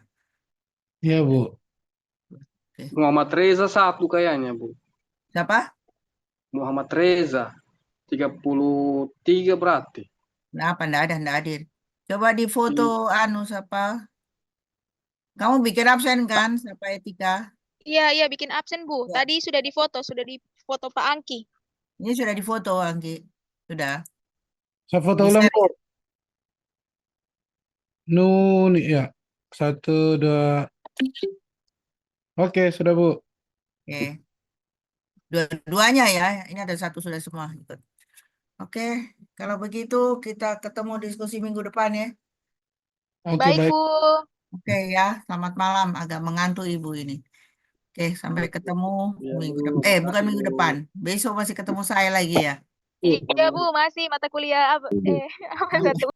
Iya, Bu. Oke. Muhammad Reza satu kayaknya, Bu. Siapa? Muhammad Reza, 33 berarti. Kenapa? Enggak hadir. Coba di foto anu siapa? Kamu bikin absen kan? Siapa Etika? Iya, iya bikin absen Bu. Ya. Tadi sudah difoto Pak Angki. Ini sudah difoto, Anggi. Sudah. Saya foto Di ulang, share Bu. ya? Nun, ya. 1, 2. Oke, sudah, Bu. Oke. Dua-duanya ya. Ini ada satu sudah semua ikut. Oke. Kalau begitu kita ketemu diskusi minggu depan ya. Oke, Baik baik. Bu. Oke ya. Selamat malam. Agak mengantuk Ibu ini. Oke. Sampai ketemu Iya, minggu Bu. depan. Bukan Makasih, minggu Bu. depan. Besok masih ketemu saya lagi ya. Iya Bu, masih mata kuliah apa? Apa Bu- satu?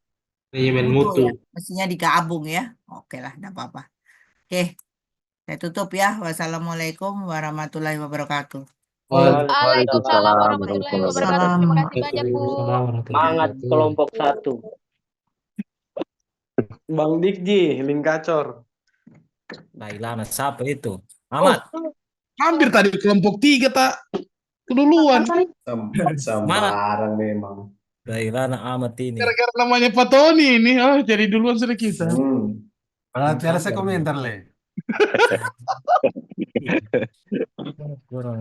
Manajemen Mutu mutu. ya. Mestinya digabung ya. Oke lah. Tidak apa-apa. Oke. Saya tutup ya. Wassalamualaikum warahmatullahi wabarakatuh. Waalaikumsalam warahmatullahi wabarakatuh. Salam. Terima kasih banyak Bu. Waalaikumsalam warahmatullahi Semangat wabarakatuh. kelompok 1. Bang Dikji, Lingkacor. Lailana siapa itu? Oh, Ahmad. hampir tadi kelompok 3, tak? Keduluan. Semangat. Sembarang memang. Lailana Ahmad ini. Gara-gara namanya Pak Tony ini. Oh, jadi duluan sudah kita. Berarti ada saya komentar, Le. Kurang.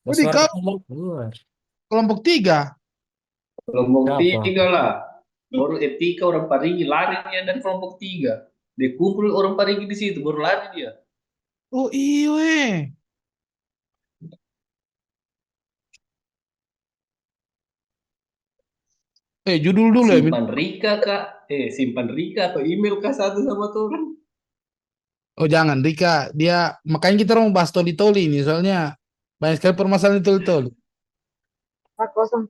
Oh, di kelompok 3. Kelompok Siapa? 3 lah. Baru etika orang Parigi lari dia dari kelompok 3. Dikumpul orang Parigi di situ baru lari dia. Oh, iya. Judul dulu ya. Simpan Rika kak. Simpan Rika atau email kak satu sama tuh orang. Oh, jangan, Rika. Dia, makanya kita mau bahas toli-toli ini. Soalnya banyak sekali permasalahan toli-toli. Kosong.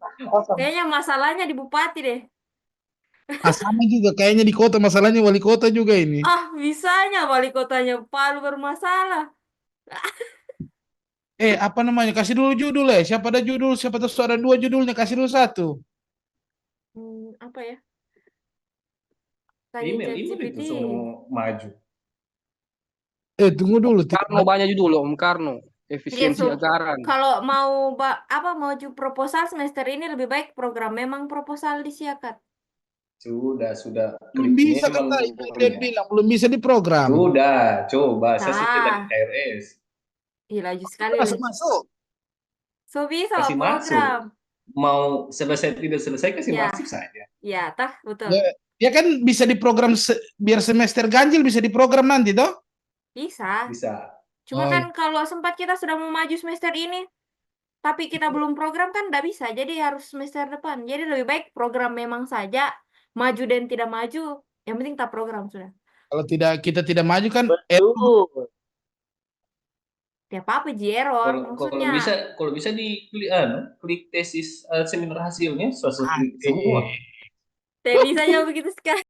Kayaknya masalahnya di Bupati deh. Sama juga kayaknya di kota, masalahnya wali kota juga ini. Ah, bisanya wali kotanya Palu bermasalah. Apa namanya? Kasih dulu judul ya. Siapa ada judul? Siapa tahu ada 2 judulnya. Kasih dulu 1. Apa ya? Tanya Email ChatGPT. itu semua mau maju. Tunggu dulu. Karno banyak judul Om Karno. Iya, Efisiensi anggaran. kalau mau maju proposal semester ini lebih baik program memang proposal disiakat. Sudah. Belum Klik bisa memang kata pokoknya. dia bilang belum bisa di program. Sudah, coba. Saya sih Nah. dari KRS. Ih, laju sekali. Masuk. So bisa Kasih program. masuk. Mau selesai tidak selesai kasih Ya. masuk saja. Ya, tah, betul. Ya kan bisa diprogram biar semester ganjil bisa diprogram nanti toh? Bisa. Cuma Oh, kan kalau sempat kita sudah mau maju semester ini, tapi kita belum program kan nggak bisa. Jadi harus semester depan. Jadi lebih baik program memang saja, maju dan tidak maju. Yang penting tak program sudah. kalau kita tidak maju kan Betul. Ya apa error maksudnya. Kalau bisa klik tesis seminar hasilnya, klik semua. Tidak bisanya begitu sekali.